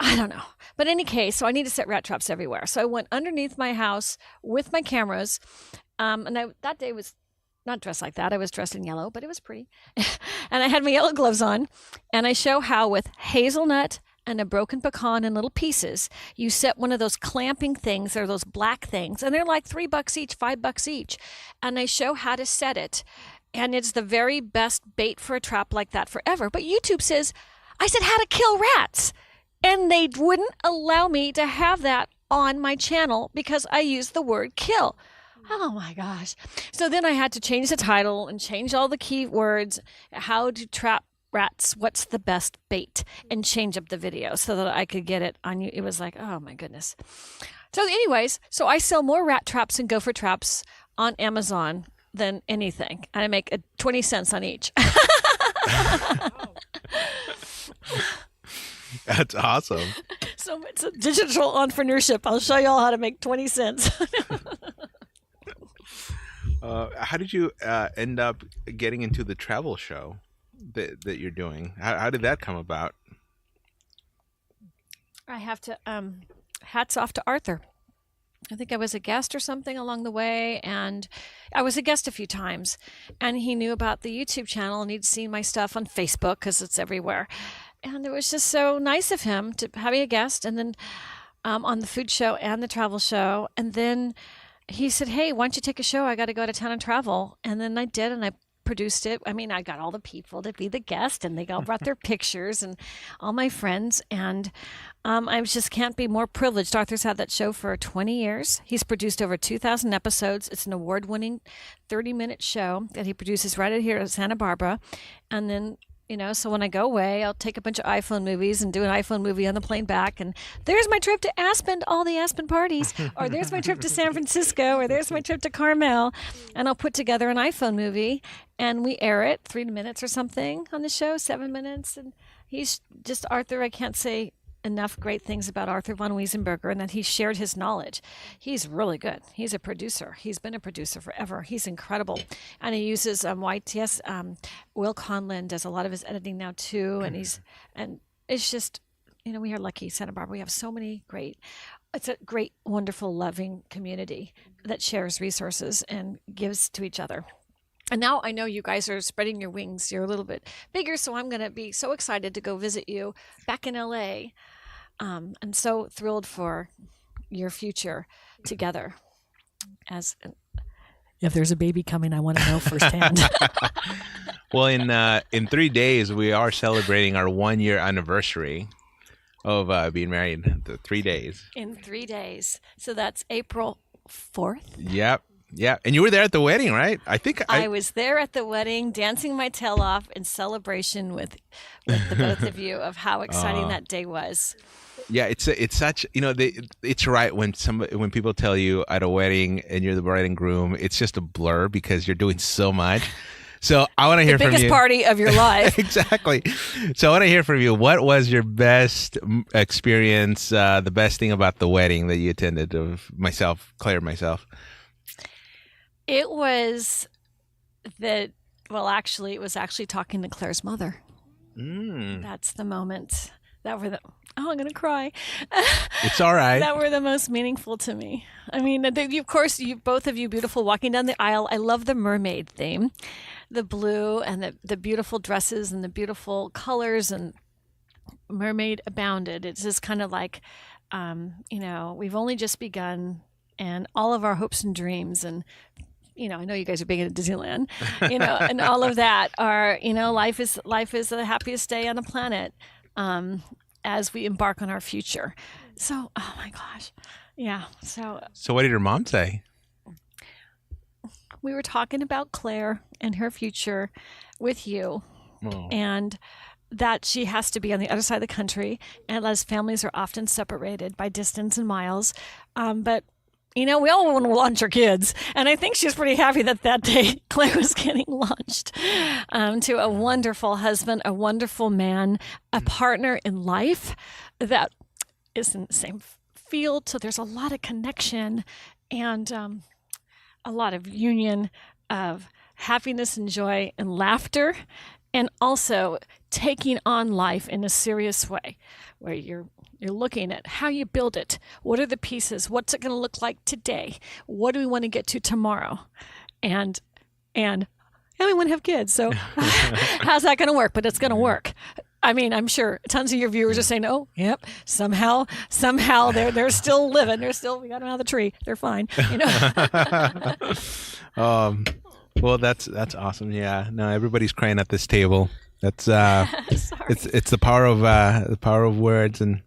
I don't know. But in any case, so I need to set rat traps everywhere. So I went underneath my house with my cameras, and that day was not dressed like that. I was dressed in yellow, but it was pretty. And I had my yellow gloves on, and I show how with hazelnut and a broken pecan in little pieces, you set one of those clamping things. They're those black things, and they're like $3 each, $5 each. And I show how to set it. And it's the very best bait for a trap like that forever. But YouTube says, I said how to kill rats. And they wouldn't allow me to have that on my channel because I used the word kill. Oh my gosh. So then I had to change the title and change all the keywords, how to trap rats, what's the best bait, and change up the video so that I could get it on you. It was like, oh my goodness. So anyways, so I sell more rat traps and gopher traps on Amazon than anything. And I make 20 cents on each. That's awesome. So it's a digital entrepreneurship. I'll show you all how to make 20 cents. How did you end up getting into the travel show that you're doing? How did that come about? I have to, hats off to Arthur. I think I was a guest or something along the way, and I was a guest a few times, and he knew about the YouTube channel, and he'd seen my stuff on Facebook because it's everywhere. And it was just so nice of him to have me a guest, and then on the food show and the travel show. And then he said, hey, why don't you take a show? I got to go to town and travel. And then I did, and I produced it. I mean, I got all the people to be the guest, and they all brought their pictures and all my friends. And I just can't be more privileged. Arthur's had that show for 20 years. He's produced over 2,000 episodes. It's an award-winning 30-minute show that he produces right out here at Santa Barbara. And then, so when I go away, I'll take a bunch of iPhone movies and do an iPhone movie on the plane back. And there's my trip to Aspen, all the Aspen parties. Or there's my trip to San Francisco. Or there's my trip to Carmel. And I'll put together an iPhone movie. And we air it 3 minutes or something on the show, 7 minutes. And he's just Arthur. I can't say enough great things about Arthur von Wiesenberger, and that he shared his knowledge. He's really good. He's a producer. He's been a producer forever. He's incredible. And he uses YTS. Will Conlon does a lot of his editing now too. And it's just, we are lucky, Santa Barbara. We have so many it's a great, wonderful, loving community that shares resources and gives to each other. And now I know you guys are spreading your wings. You're a little bit bigger, so I'm going to be so excited to go visit you back in LA. And so thrilled for your future together. If there's a baby coming, I want to know firsthand. Well, in 3 days, we are celebrating our 1-year anniversary of being married. 3 days. In 3 days. So that's April 4th. Yep. Yeah, and you were there at the wedding, right? I think I was there at the wedding, dancing my tail off in celebration with the both of you of how exciting that day was. Yeah, it's such, it's right when people tell you at a wedding and you're the bride and groom, it's just a blur because you're doing so much. So I want to hear from you. The biggest party of your life. Exactly. So I want to hear from you. What was your best experience, the best thing about the wedding that you attended of Claire and myself? It was it was actually talking to Claire's mother. That's the moment that were I'm going to cry. It's all right. That were the most meaningful to me. I mean, of course, both of you beautiful walking down the aisle. I love the mermaid theme, the blue and the beautiful dresses and the beautiful colors, and mermaid abounded. It's just kind of like, we've only just begun, and all of our hopes and dreams and I know you guys are big into Disneyland, and all of that are, life is the happiest day on the planet as we embark on our future. So, oh my gosh. Yeah. So what did your mom say? We were talking about Claire and her future with you, and that she has to be on the other side of the country, and as families are often separated by distance and miles. But we all want to launch our kids. And I think she was pretty happy that day Claire was getting launched to a wonderful husband, a wonderful man, a partner in life that is in the same field. So there's a lot of connection and a lot of union of happiness and joy and laughter, and also taking on life in a serious way where you're looking at how you build it. What are the pieces? What's it going to look like today? What do we want to get to tomorrow? And we want to have kids. So how's that going to work? But it's going to work. I mean, I'm sure tons of your viewers are saying, "Oh, yep, somehow they're still living. We got them out of the tree. They're fine." Well, that's awesome. Yeah, no, everybody's crying at this table. That's it's the power of words. And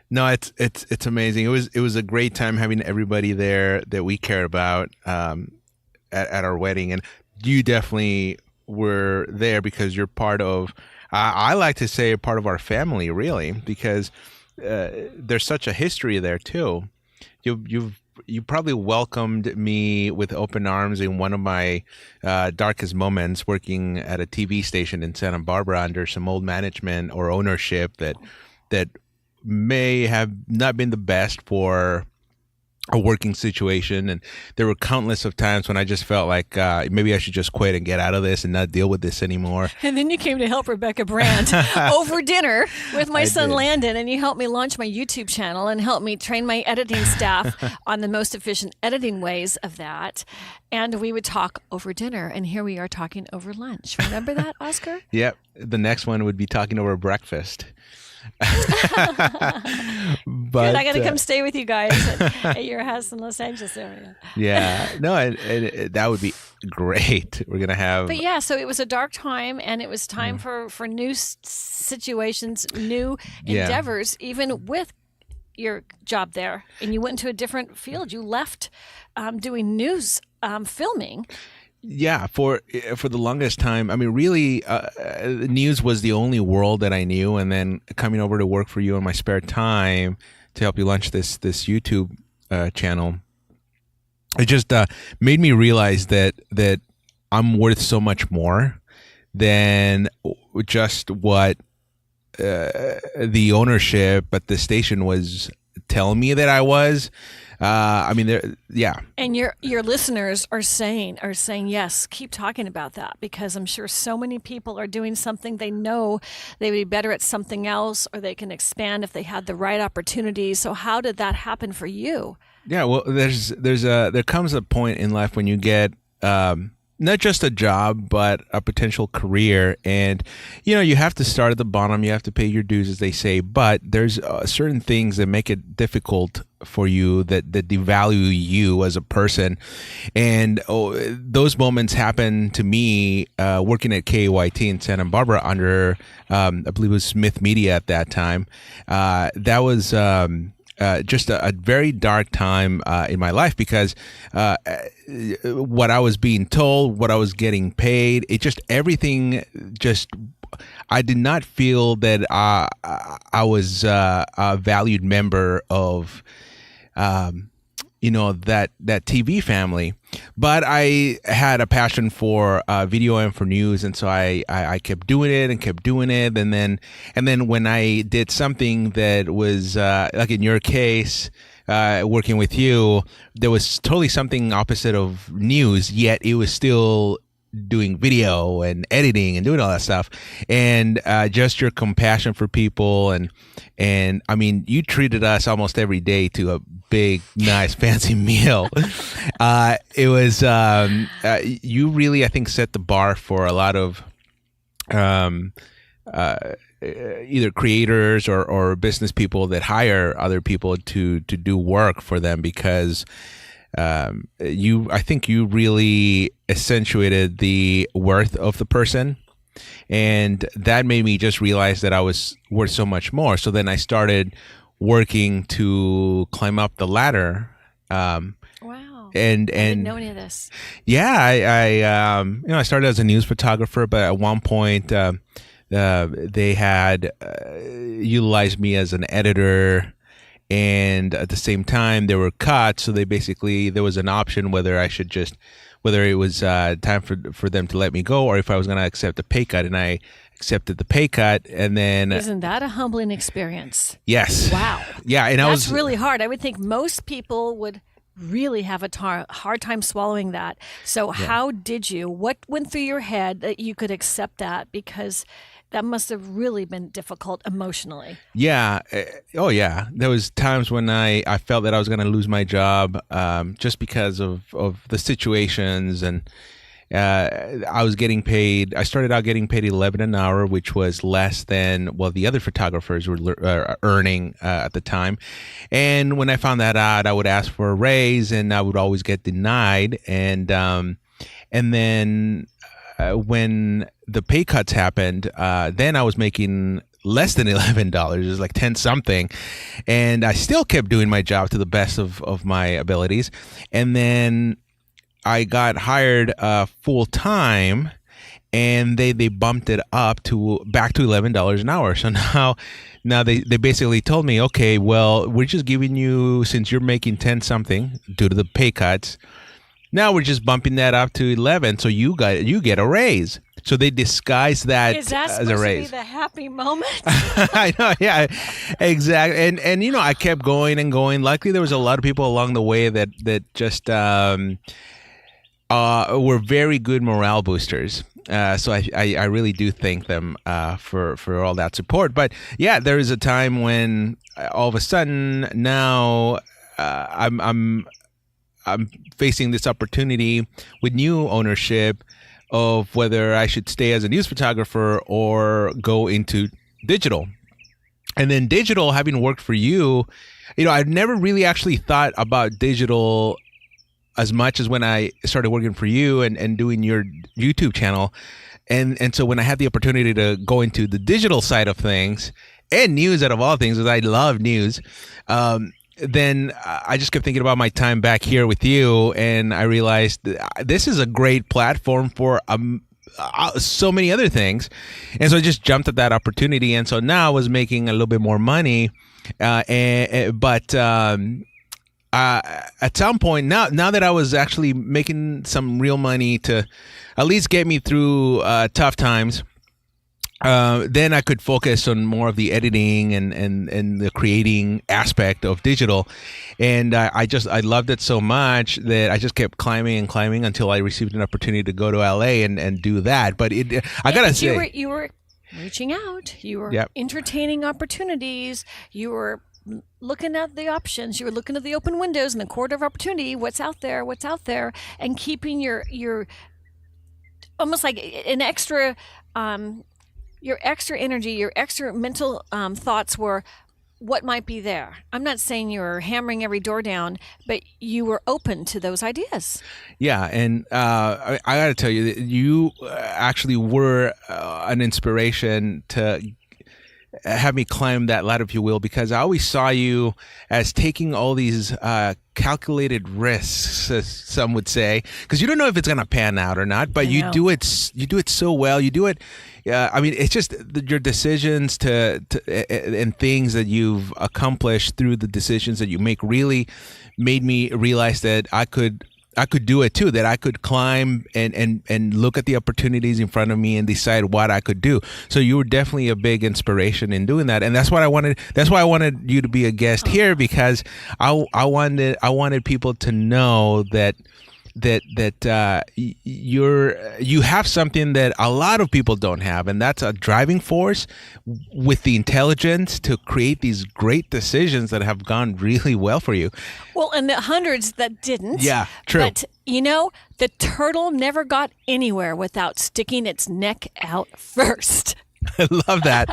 no, it's amazing. It was a great time having everybody there that we care about at our wedding. And you definitely we're there because you're part of. I like to say part of our family, really, because there's such a history there too. You probably welcomed me with open arms in one of my darkest moments, working at a TV station in Santa Barbara under some old management or ownership that may have not been the best for a working situation. And there were countless of times when I just felt like maybe I should just quit and get out of this and not deal with this anymore. And then you came to help Rebecca Brandt over dinner with my son did. Landon, and you helped me launch my YouTube channel and helped me train my editing staff on the most efficient editing ways of that. And we would talk over dinner, and here we are talking over lunch. Remember that, Oscar? Yep. The next one would be talking over breakfast. But Good, I got to come stay with you guys at your house in Los Angeles area. yeah, no, and that would be great. We're gonna have. But yeah, so it was a dark time, and it was time for new situations, new endeavors, even with your job there. And you went into a different field. You left doing news filming. Yeah, for the longest time, I mean, really, news was the only world that I knew, and then coming over to work for you in my spare time to help you launch this YouTube channel, it just made me realize that I'm worth so much more than just what the ownership at the station was telling me that I was. I mean, yeah. And your listeners are saying, yes, keep talking about that, because I'm sure so many people are doing something they know they would be better at something else, or they can expand if they had the right opportunities. So how did that happen for you? Yeah, well, there comes a point in life when you get not just a job, but a potential career. And, you have to start at the bottom. You have to pay your dues, as they say. But there's certain things that make it difficult for you, that devalue you as a person. And those moments happened to me working at KYT in Santa Barbara under, I believe it was Smith Media at that time. That was... just a very dark time in my life, because what I was being told, what I was getting paid, everything I did not feel that I was a valued member of that TV family. But I had a passion for video and for news, and so I kept doing it and kept doing it, and then when I did something that was like in your case, working with you, there was totally something opposite of news, yet it was still doing video and editing and doing all that stuff, and just your compassion for people, and I mean, you treated us almost every day to a big, nice, fancy meal. It was you really, I think, set the bar for a lot of either creators or business people that hire other people to do work for them, because I think you really accentuated the worth of the person, and that made me just realize that I was worth so much more. So then I started working to climb up the ladder. Wow. And I didn't know any of this. Yeah, I started as a news photographer, but at one point they had utilized me as an editor. And at the same time, there were cuts, so there was an option whether it was time for them to let me go, or if I was going to accept a pay cut, and I accepted the pay cut. And then isn't that a humbling experience? Yes. Wow. Yeah, and that's really hard. I would think most people would really have a hard time swallowing that. So how did you? What went through your head that you could accept that? Because that must have really been difficult emotionally. Yeah. Oh, yeah. There was times when I felt that I was going to lose my job just because of the situations. And I was getting paid. I started out getting paid $11 an hour, which was less than the other photographers were earning at the time. And when I found that out, I would ask for a raise, and I would always get denied. And then when the pay cuts happened, then I was making less than $11. It was like 10 something. And I still kept doing my job to the best of my abilities. And then I got hired full time, and they bumped it up to back to $11 an hour. So now they basically told me, okay, well, we're just giving you, since you're making 10 something due to the pay cuts, now we're just bumping that up to 11, so you get a raise. So they disguise that Is that as supposed a to raise. be the happy moment? I know, yeah, exactly. And I kept going and going. Luckily, there was a lot of people along the way that just were very good morale boosters. So I really do thank them for all that support. But yeah, there is a time when all of a sudden now I'm facing this opportunity with new ownership of whether I should stay as a news photographer or go into digital. And then digital, having worked for you, I've never really actually thought about digital as much as when I started working for you and doing your YouTube channel. And so when I had the opportunity to go into the digital side of things and news out of all things, because I love news, then I just kept thinking about my time back here with you, and I realized this is a great platform for so many other things. And so I just jumped at that opportunity. And so now I was making a little bit more money. But at some point, now that I was actually making some real money to at least get me through tough times, then I could focus on more of the editing and the creating aspect of digital. And I loved it so much that I just kept climbing and climbing until I received an opportunity to go to LA and do that. But I gotta say, you were reaching out. You were Yep. entertaining opportunities. You were looking at the options. You were looking at the open windows and the corridor of opportunity. What's out there? And keeping your almost like an extra. Your extra energy, your extra mental thoughts were what might be there. I'm not saying you were hammering every door down, but you were open to those ideas. Yeah, and I got to tell you that you actually were an inspiration to have me climb that ladder, if you will, because I always saw you as taking all these calculated risks, as some would say, because you don't know if it's going to pan out or not, but you do it so well. You do it. I mean, it's just your decisions and things that you've accomplished through the decisions that you make really made me realize that I could do it too, that I could climb and look at the opportunities in front of me and decide what I could do. So you were definitely a big inspiration in doing that. And that's why I wanted you to be a guest here, because I wanted people to know that you have something that a lot of people don't have, and that's a driving force with the intelligence to create these great decisions that have gone really well for you. Well, and the hundreds that didn't. Yeah, true. But, the turtle never got anywhere without sticking its neck out first. I love that.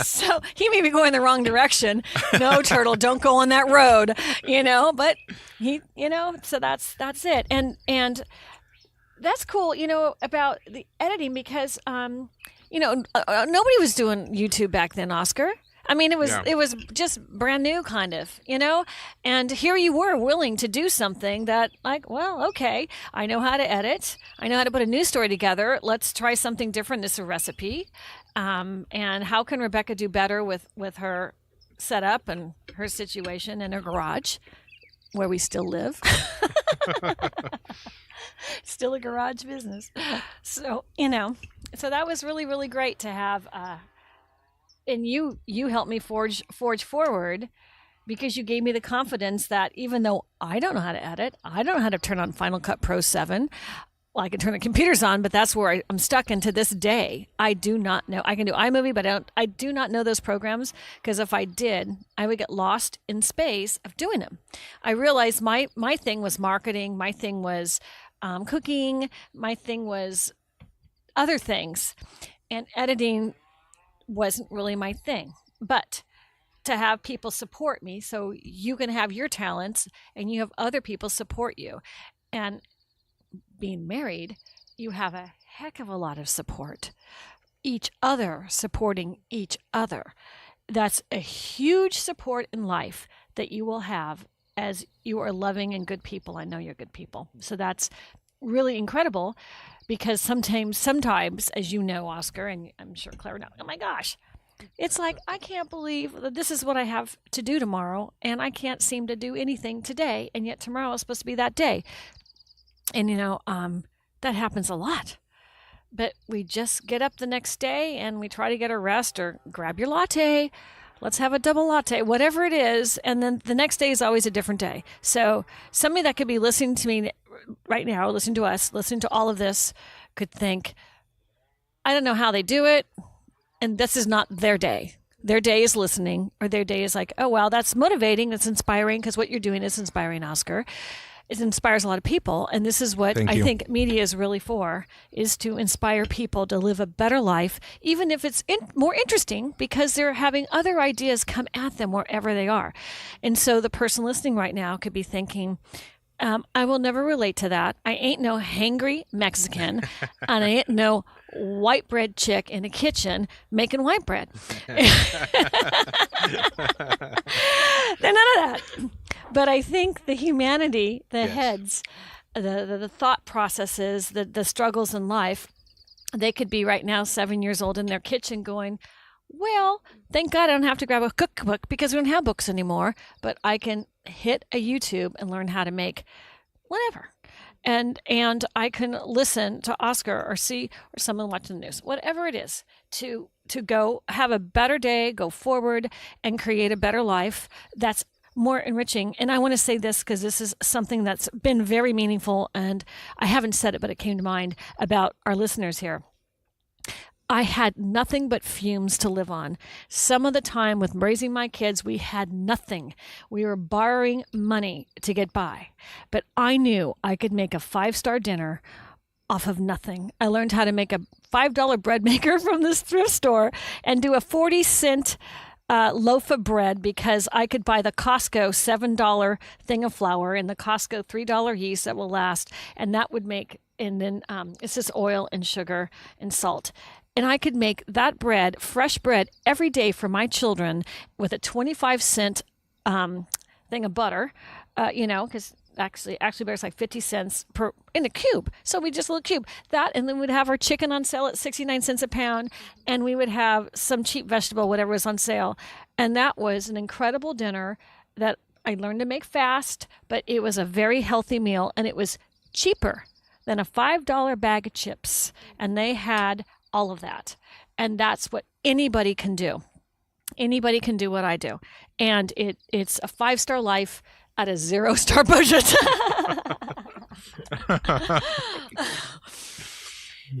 So he may be going the wrong direction. No, turtle, don't go on that road, but he, so that's it. And that's cool, about the editing, because, nobody was doing YouTube back then, Oscar. I mean, it was just brand new, kind of, and here you were willing to do something that, like, well, okay, I know how to edit. I know how to put a news story together. Let's try something different. This is a recipe. And how can Rebecca do better with her setup and her situation in her garage, where we still live? Still a garage business. So, so that was really, really great to have. And you helped me forge forward, because you gave me the confidence that even though I don't know how to edit, I don't know how to turn on Final Cut Pro 7. Well, I can turn the computers on, but that's where I'm stuck. And to this day, I do not know. I can do iMovie, but I do not know those programs, because if I did, I would get lost in space of doing them. I realized my thing was marketing. My thing was cooking. My thing was other things. And editing wasn't really my thing. But to have people support me, so you can have your talents and you have other people support you. And being married, you have a heck of a lot of support. Each other supporting each other. That's a huge support in life that you will have as you are loving and good people. I know you're good people. So that's really incredible, because sometimes, as you know, Oscar, and I'm sure Claire knows, oh my gosh, it's like, I can't believe that this is what I have to do tomorrow, and I can't seem to do anything today, and yet tomorrow is supposed to be that day. And, that happens a lot. But we just get up the next day and we try to get a rest or grab your latte. Let's have a double latte, whatever it is. And then the next day is always a different day. So somebody that could be listening to me right now, listening to us, listening to all of this, could think, I don't know how they do it. And this is not their day. Their day is listening, or their day is like, oh, wow, that's motivating. That's inspiring, because what you're doing is inspiring, Oscar. It inspires a lot of people. And this is what I think media is really for, is to inspire people to live a better life, even if it's more interesting, because they're having other ideas come at them wherever they are. And so the person listening right now could be thinking, I will never relate to that. I ain't no hangry Mexican, and I ain't no white bread chick in a kitchen making white bread. None of that. But I think the humanity, the heads, the thought processes, the struggles in life, they could be right now 7 years old in their kitchen going, well, thank God I don't have to grab a cookbook because we don't have books anymore, but I can hit a YouTube and learn how to make whatever. And I can listen to Oscar or see, or someone watching the news, whatever it is, to go have a better day, go forward, and create a better life that's more enriching. And I want to say this because this is something that's been very meaningful, and I haven't said it, but it came to mind about our listeners here. I had nothing but fumes to live on. Some of the time with raising my kids, we had nothing. We were borrowing money to get by. But I knew I could make a 5-star dinner off of nothing. I learned how to make a $5 bread maker from this thrift store and do a 40-cent loaf of bread, because I could buy the Costco $7 thing of flour and the Costco $3 yeast that will last. And that would make, and then it's just oil and sugar and salt. And I could make that bread, fresh bread, every day for my children with a 25-cent thing of butter, because actually bears like 50 cents per in a cube. So we just a little cube that, and then we'd have our chicken on sale at 69 cents a pound, and we would have some cheap vegetable, whatever was on sale. And that was an incredible dinner that I learned to make fast, but it was a very healthy meal, and it was cheaper than a $5 bag of chips. And they had all of that. And that's what anybody can do. Anybody can do what I do. And it's a 5-star life at a 0-star budget.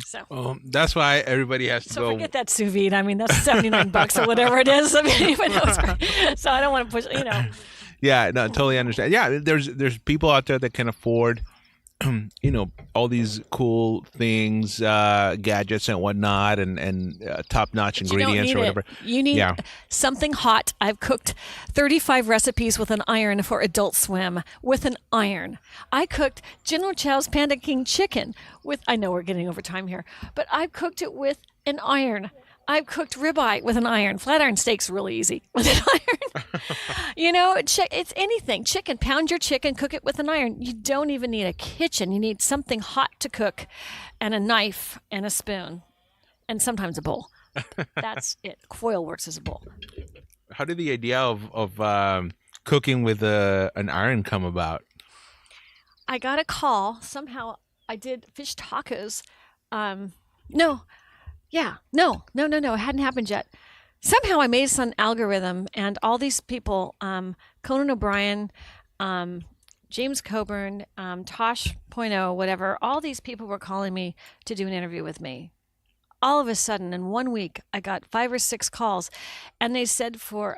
So that's why everybody has to go. So forget that sous vide. I mean, that's $79 or whatever it is. I mean, so I don't want to push, Yeah, no, totally understand. Yeah, there's people out there that can afford all these cool things, gadgets and whatnot, and top-notch ingredients or whatever. You need something hot. I've cooked 35 recipes with an iron for Adult Swim with an iron. I cooked General Chow's Panda King chicken with, I know we're getting over time here, but I've cooked it with an iron. I've cooked ribeye with an iron. Flat iron steak's really easy with an iron. It's anything. Chicken, pound your chicken, cook it with an iron. You don't even need a kitchen. You need something hot to cook, and a knife and a spoon, and sometimes a bowl. That's it. Foil works as a bowl. How did the idea of cooking with an iron come about? I got a call. Somehow I did fish tacos. No. It hadn't happened yet. Somehow I made some algorithm, and all these people, Conan O'Brien, James Coburn, Tosh Point oh, whatever, all these people were calling me to do an interview with me. All of a sudden, in 1 week, I got 5 or 6 calls, and they said for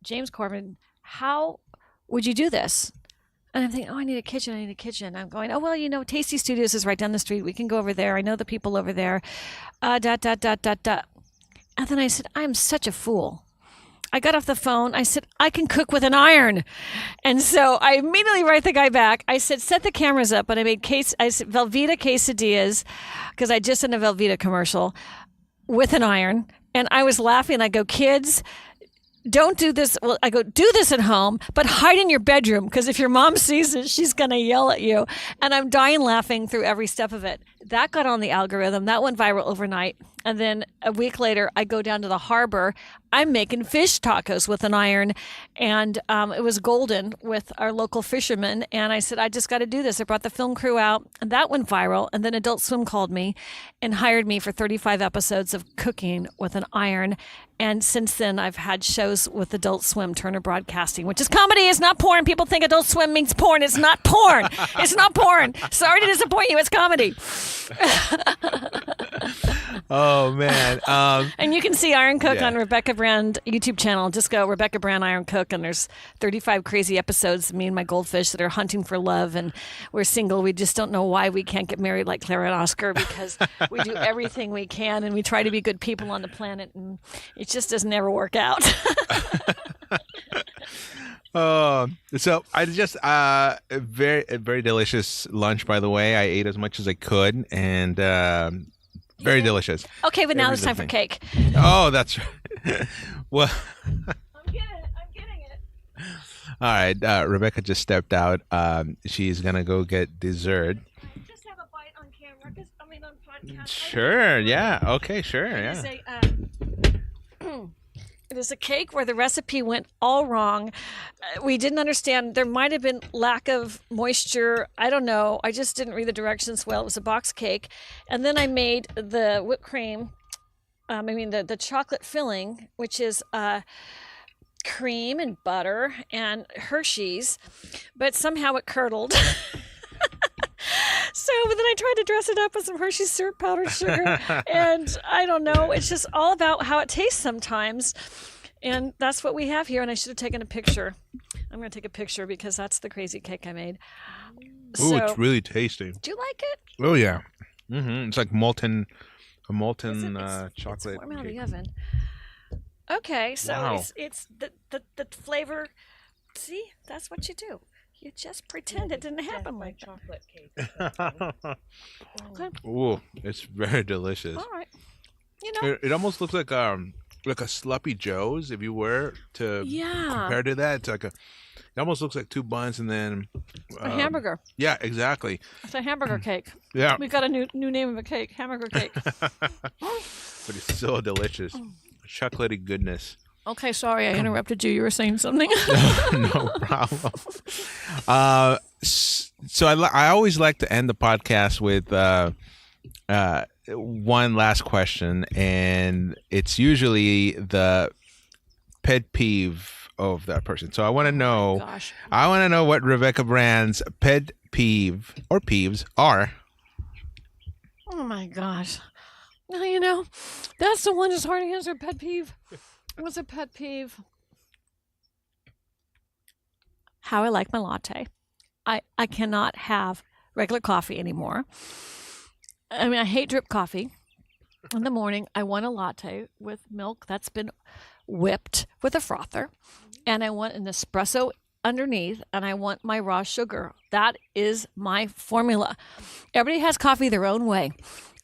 James Corbin, how would you do this? And I'm thinking, I need a kitchen. I'm going, Tasty Studios is right down the street. We can go over there. I know the people over there. And then I said, I'm such a fool. I got off the phone. I said, I can cook with an iron. And so I immediately write the guy back. I said, set the cameras up. And I made Velveeta quesadillas, because I just did a Velveeta commercial with an iron. And I was laughing. I go, kids, don't do this. Well, I go, do this at home, but hide in your bedroom because if your mom sees it, she's going to yell at you. And I'm dying laughing through every step of it. That got on the algorithm. That went viral overnight. And then a week later, I go down to the harbor. I'm making fish tacos with an iron. And it was golden with our local fishermen. And I said, I just got to do this. I brought the film crew out, and that went viral. And then Adult Swim called me and hired me for 35 episodes of cooking with an iron. And since then, I've had shows with Adult Swim, Turner Broadcasting, which is comedy. It's not porn. People think Adult Swim means porn. It's not porn. It's not porn. Sorry to disappoint you. It's comedy. Oh, man. And you can see Iron Cook on Rebecca Brand YouTube channel. Just go Rebecca Brand Iron Cook, and there's 35 crazy episodes of me and my goldfish that are hunting for love, and we're single. We just don't know why we can't get married like Clara and Oscar, because we do everything we can, and we try to be good people on the planet, and it just doesn't ever work out. So I just very delicious lunch, by the way. I ate as much as I could, and very delicious. Okay, but now it's time for cake. Oh, that's right. Well, I'm getting it. all right. Rebecca just stepped out. She's gonna go get dessert. Just have a bite on camera, because on podcast. Sure. Yeah. Okay. Sure. Yeah. It is a cake where the recipe went all wrong. We didn't understand. There might have been lack of moisture. I don't know. I just didn't read the directions well. It was a box cake. And then I made the whipped cream. The chocolate filling, which is cream and butter and Hershey's. But somehow it curdled. But then I tried to dress it up with some Hershey's syrup, powdered sugar, and I don't know. It's just all about how it tastes sometimes, and that's what we have here. And I should have taken a picture. I'm going to take a picture because that's the crazy cake I made. Ooh, it's really tasty. Do you like it? Oh yeah. It's like a molten It's chocolate. warm out of the oven. Okay, so Wow. it's the flavor. See, that's what you do. You just pretend it didn't happen like that. chocolate cake. Okay. Ooh, it's very delicious. All right. You know. It almost looks like a Sloppy Joe's, if you were to compare to that. It's like it almost looks like two buns and then A hamburger. Yeah, exactly. It's a hamburger cake. Yeah, We've got a new name of a cake, hamburger cake. but it's so delicious, chocolatey goodness. Okay, sorry I interrupted you. You were saying something. No problem. So I always like to end the podcast with one last question, and it's usually the pet peeve of that person. So I want to know. Gosh. I want to know what Rebecca Brand's pet peeve or peeves are. Oh my gosh. Now, that's the one that's hard to answer. Pet peeve. What's a pet peeve? How I like my latte. I cannot have regular coffee anymore. I hate drip coffee. In the morning, I want a latte with milk that's been whipped with a frother. And I want an espresso underneath, and I want my raw sugar. That is my formula. Everybody has coffee their own way.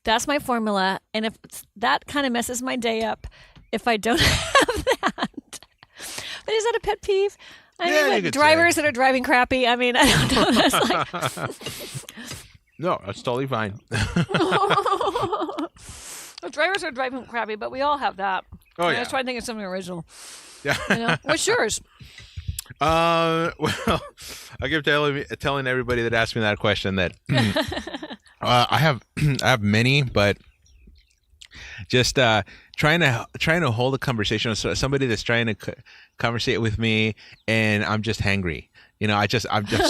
That's my formula. And if that kind of messes my day up, if I don't have that. But is that a pet peeve? You could Drivers say. that are driving crappy. I don't know. That's like... No, that's totally fine. Well, drivers are driving crappy, but we all have that. Oh, I yeah. was trying to think of something original. Yeah. What's yours? Well, I keep telling everybody that asks me that question that I have many, but just trying to hold a conversation with somebody that's trying to conversate with me, and I'm just hangry. I'm just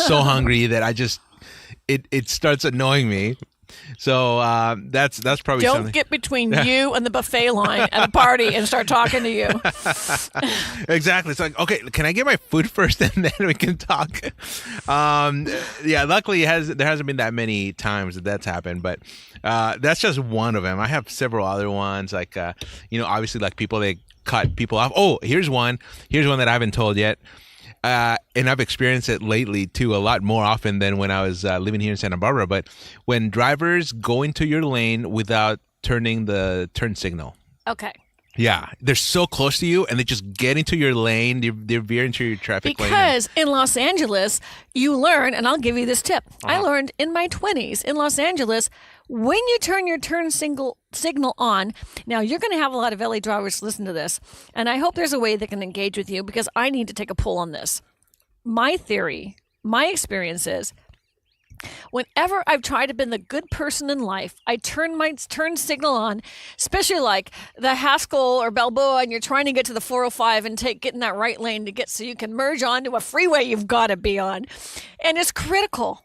so hungry that it starts annoying me. So that's probably Don't something. get between you and the buffet line at a party and start talking to you. Exactly. It's like, okay, can I get my food first and then we can talk? Luckily there hasn't been that many times that's happened, but that's just one of them. I have several other ones, like obviously like people that cut people off. Oh, here's one that I haven't told yet. And I've experienced it lately too, a lot more often than when I was living here in Santa Barbara. But when drivers go into your lane without turning the turn signal. Okay. Yeah, they're so close to you, and they just get into your lane. They veer into your traffic lane. Because in Los Angeles, you learn, and I'll give you this tip. I learned in my 20s in Los Angeles, when you turn your turn signal on, now you're going to have a lot of LA drivers listen to this, and I hope there's a way they can engage with you because I need to take a poll on this. My theory, my experience is, whenever I've tried to be the good person in life, I turn my turn signal on, especially like the Haskell or Balboa, and you're trying to get to the 405 and get in that right lane to get so you can merge onto a freeway you've got to be on. And it's critical.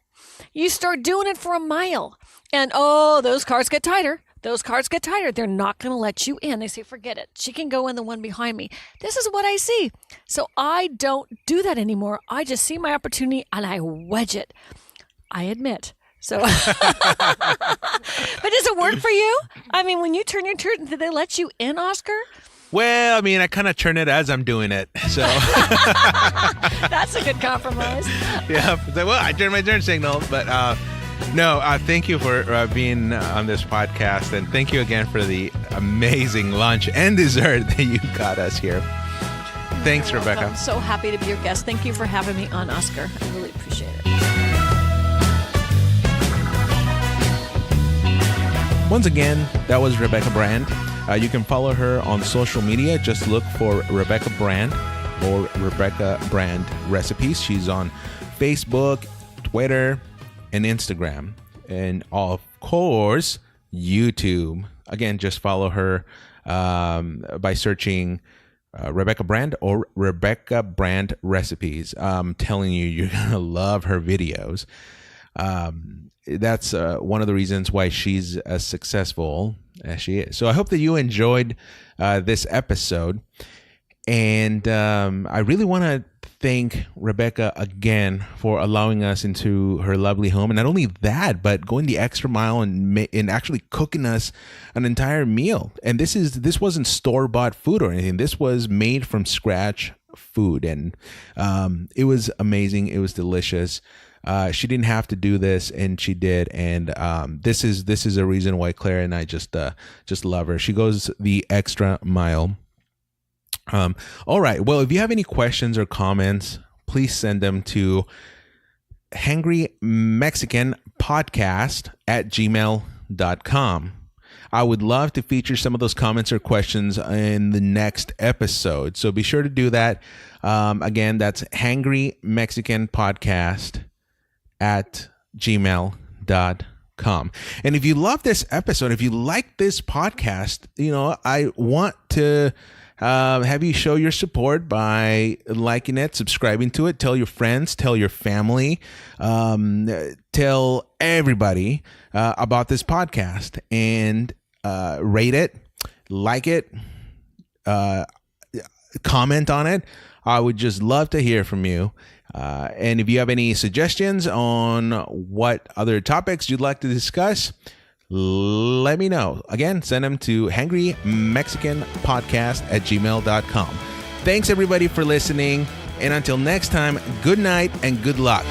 You start doing it for a mile, and those cars get tighter. Those cars get tighter. They're not going to let you in. They say, forget it. She can go in the one behind me. This is what I see. So I don't do that anymore. I just see my opportunity and I wedge it. I admit. So, but does it work for you? I mean, when you turn your turn, did they let you in, Oscar? Well, I mean, I kind of turn it as I'm doing it. So That's a good compromise. yeah. So, well, I turn my turn signal, but no. Thank you for being on this podcast, and thank you again for the amazing lunch and dessert that you got us here. Thanks, You're Rebecca. welcome. I'm so happy to be your guest. Thank you for having me on, Oscar. I really appreciate it. Once again, that was Rebecca Brand. You can follow her on social media. Just look for Rebecca Brand or Rebecca Brand Recipes. She's on Facebook, Twitter, and Instagram. And of course, YouTube. Again, just follow her by searching Rebecca Brand or Rebecca Brand Recipes. I'm telling you, you're going to love her videos. That's one of the reasons why she's as successful as she is. So I hope that you enjoyed this episode. And I really want to thank Rebecca again for allowing us into her lovely home. And not only that, but going the extra mile and actually cooking us an entire meal. And this wasn't store-bought food or anything. This was made from scratch food. And it was amazing. It was delicious. She didn't have to do this, and she did. And this is a reason why Claire and I just love her. She goes the extra mile. All right. Well, if you have any questions or comments, please send them to hangrymexicanpodcast@gmail.com. I would love to feature some of those comments or questions in the next episode. So be sure to do that. Again, that's hangrymexicanpodcast@gmail.com. And if you love this episode, if you like this podcast, I want to have you show your support by liking it, subscribing to it, tell your friends, tell your family, tell everybody about this podcast, and rate it, like it, comment on it. I would just love to hear from you. And if you have any suggestions on what other topics you'd like to discuss, let me know. Again, send them to hangrymexicanpodcast@gmail.com. Thanks everybody for listening. And until next time, good night and good luck.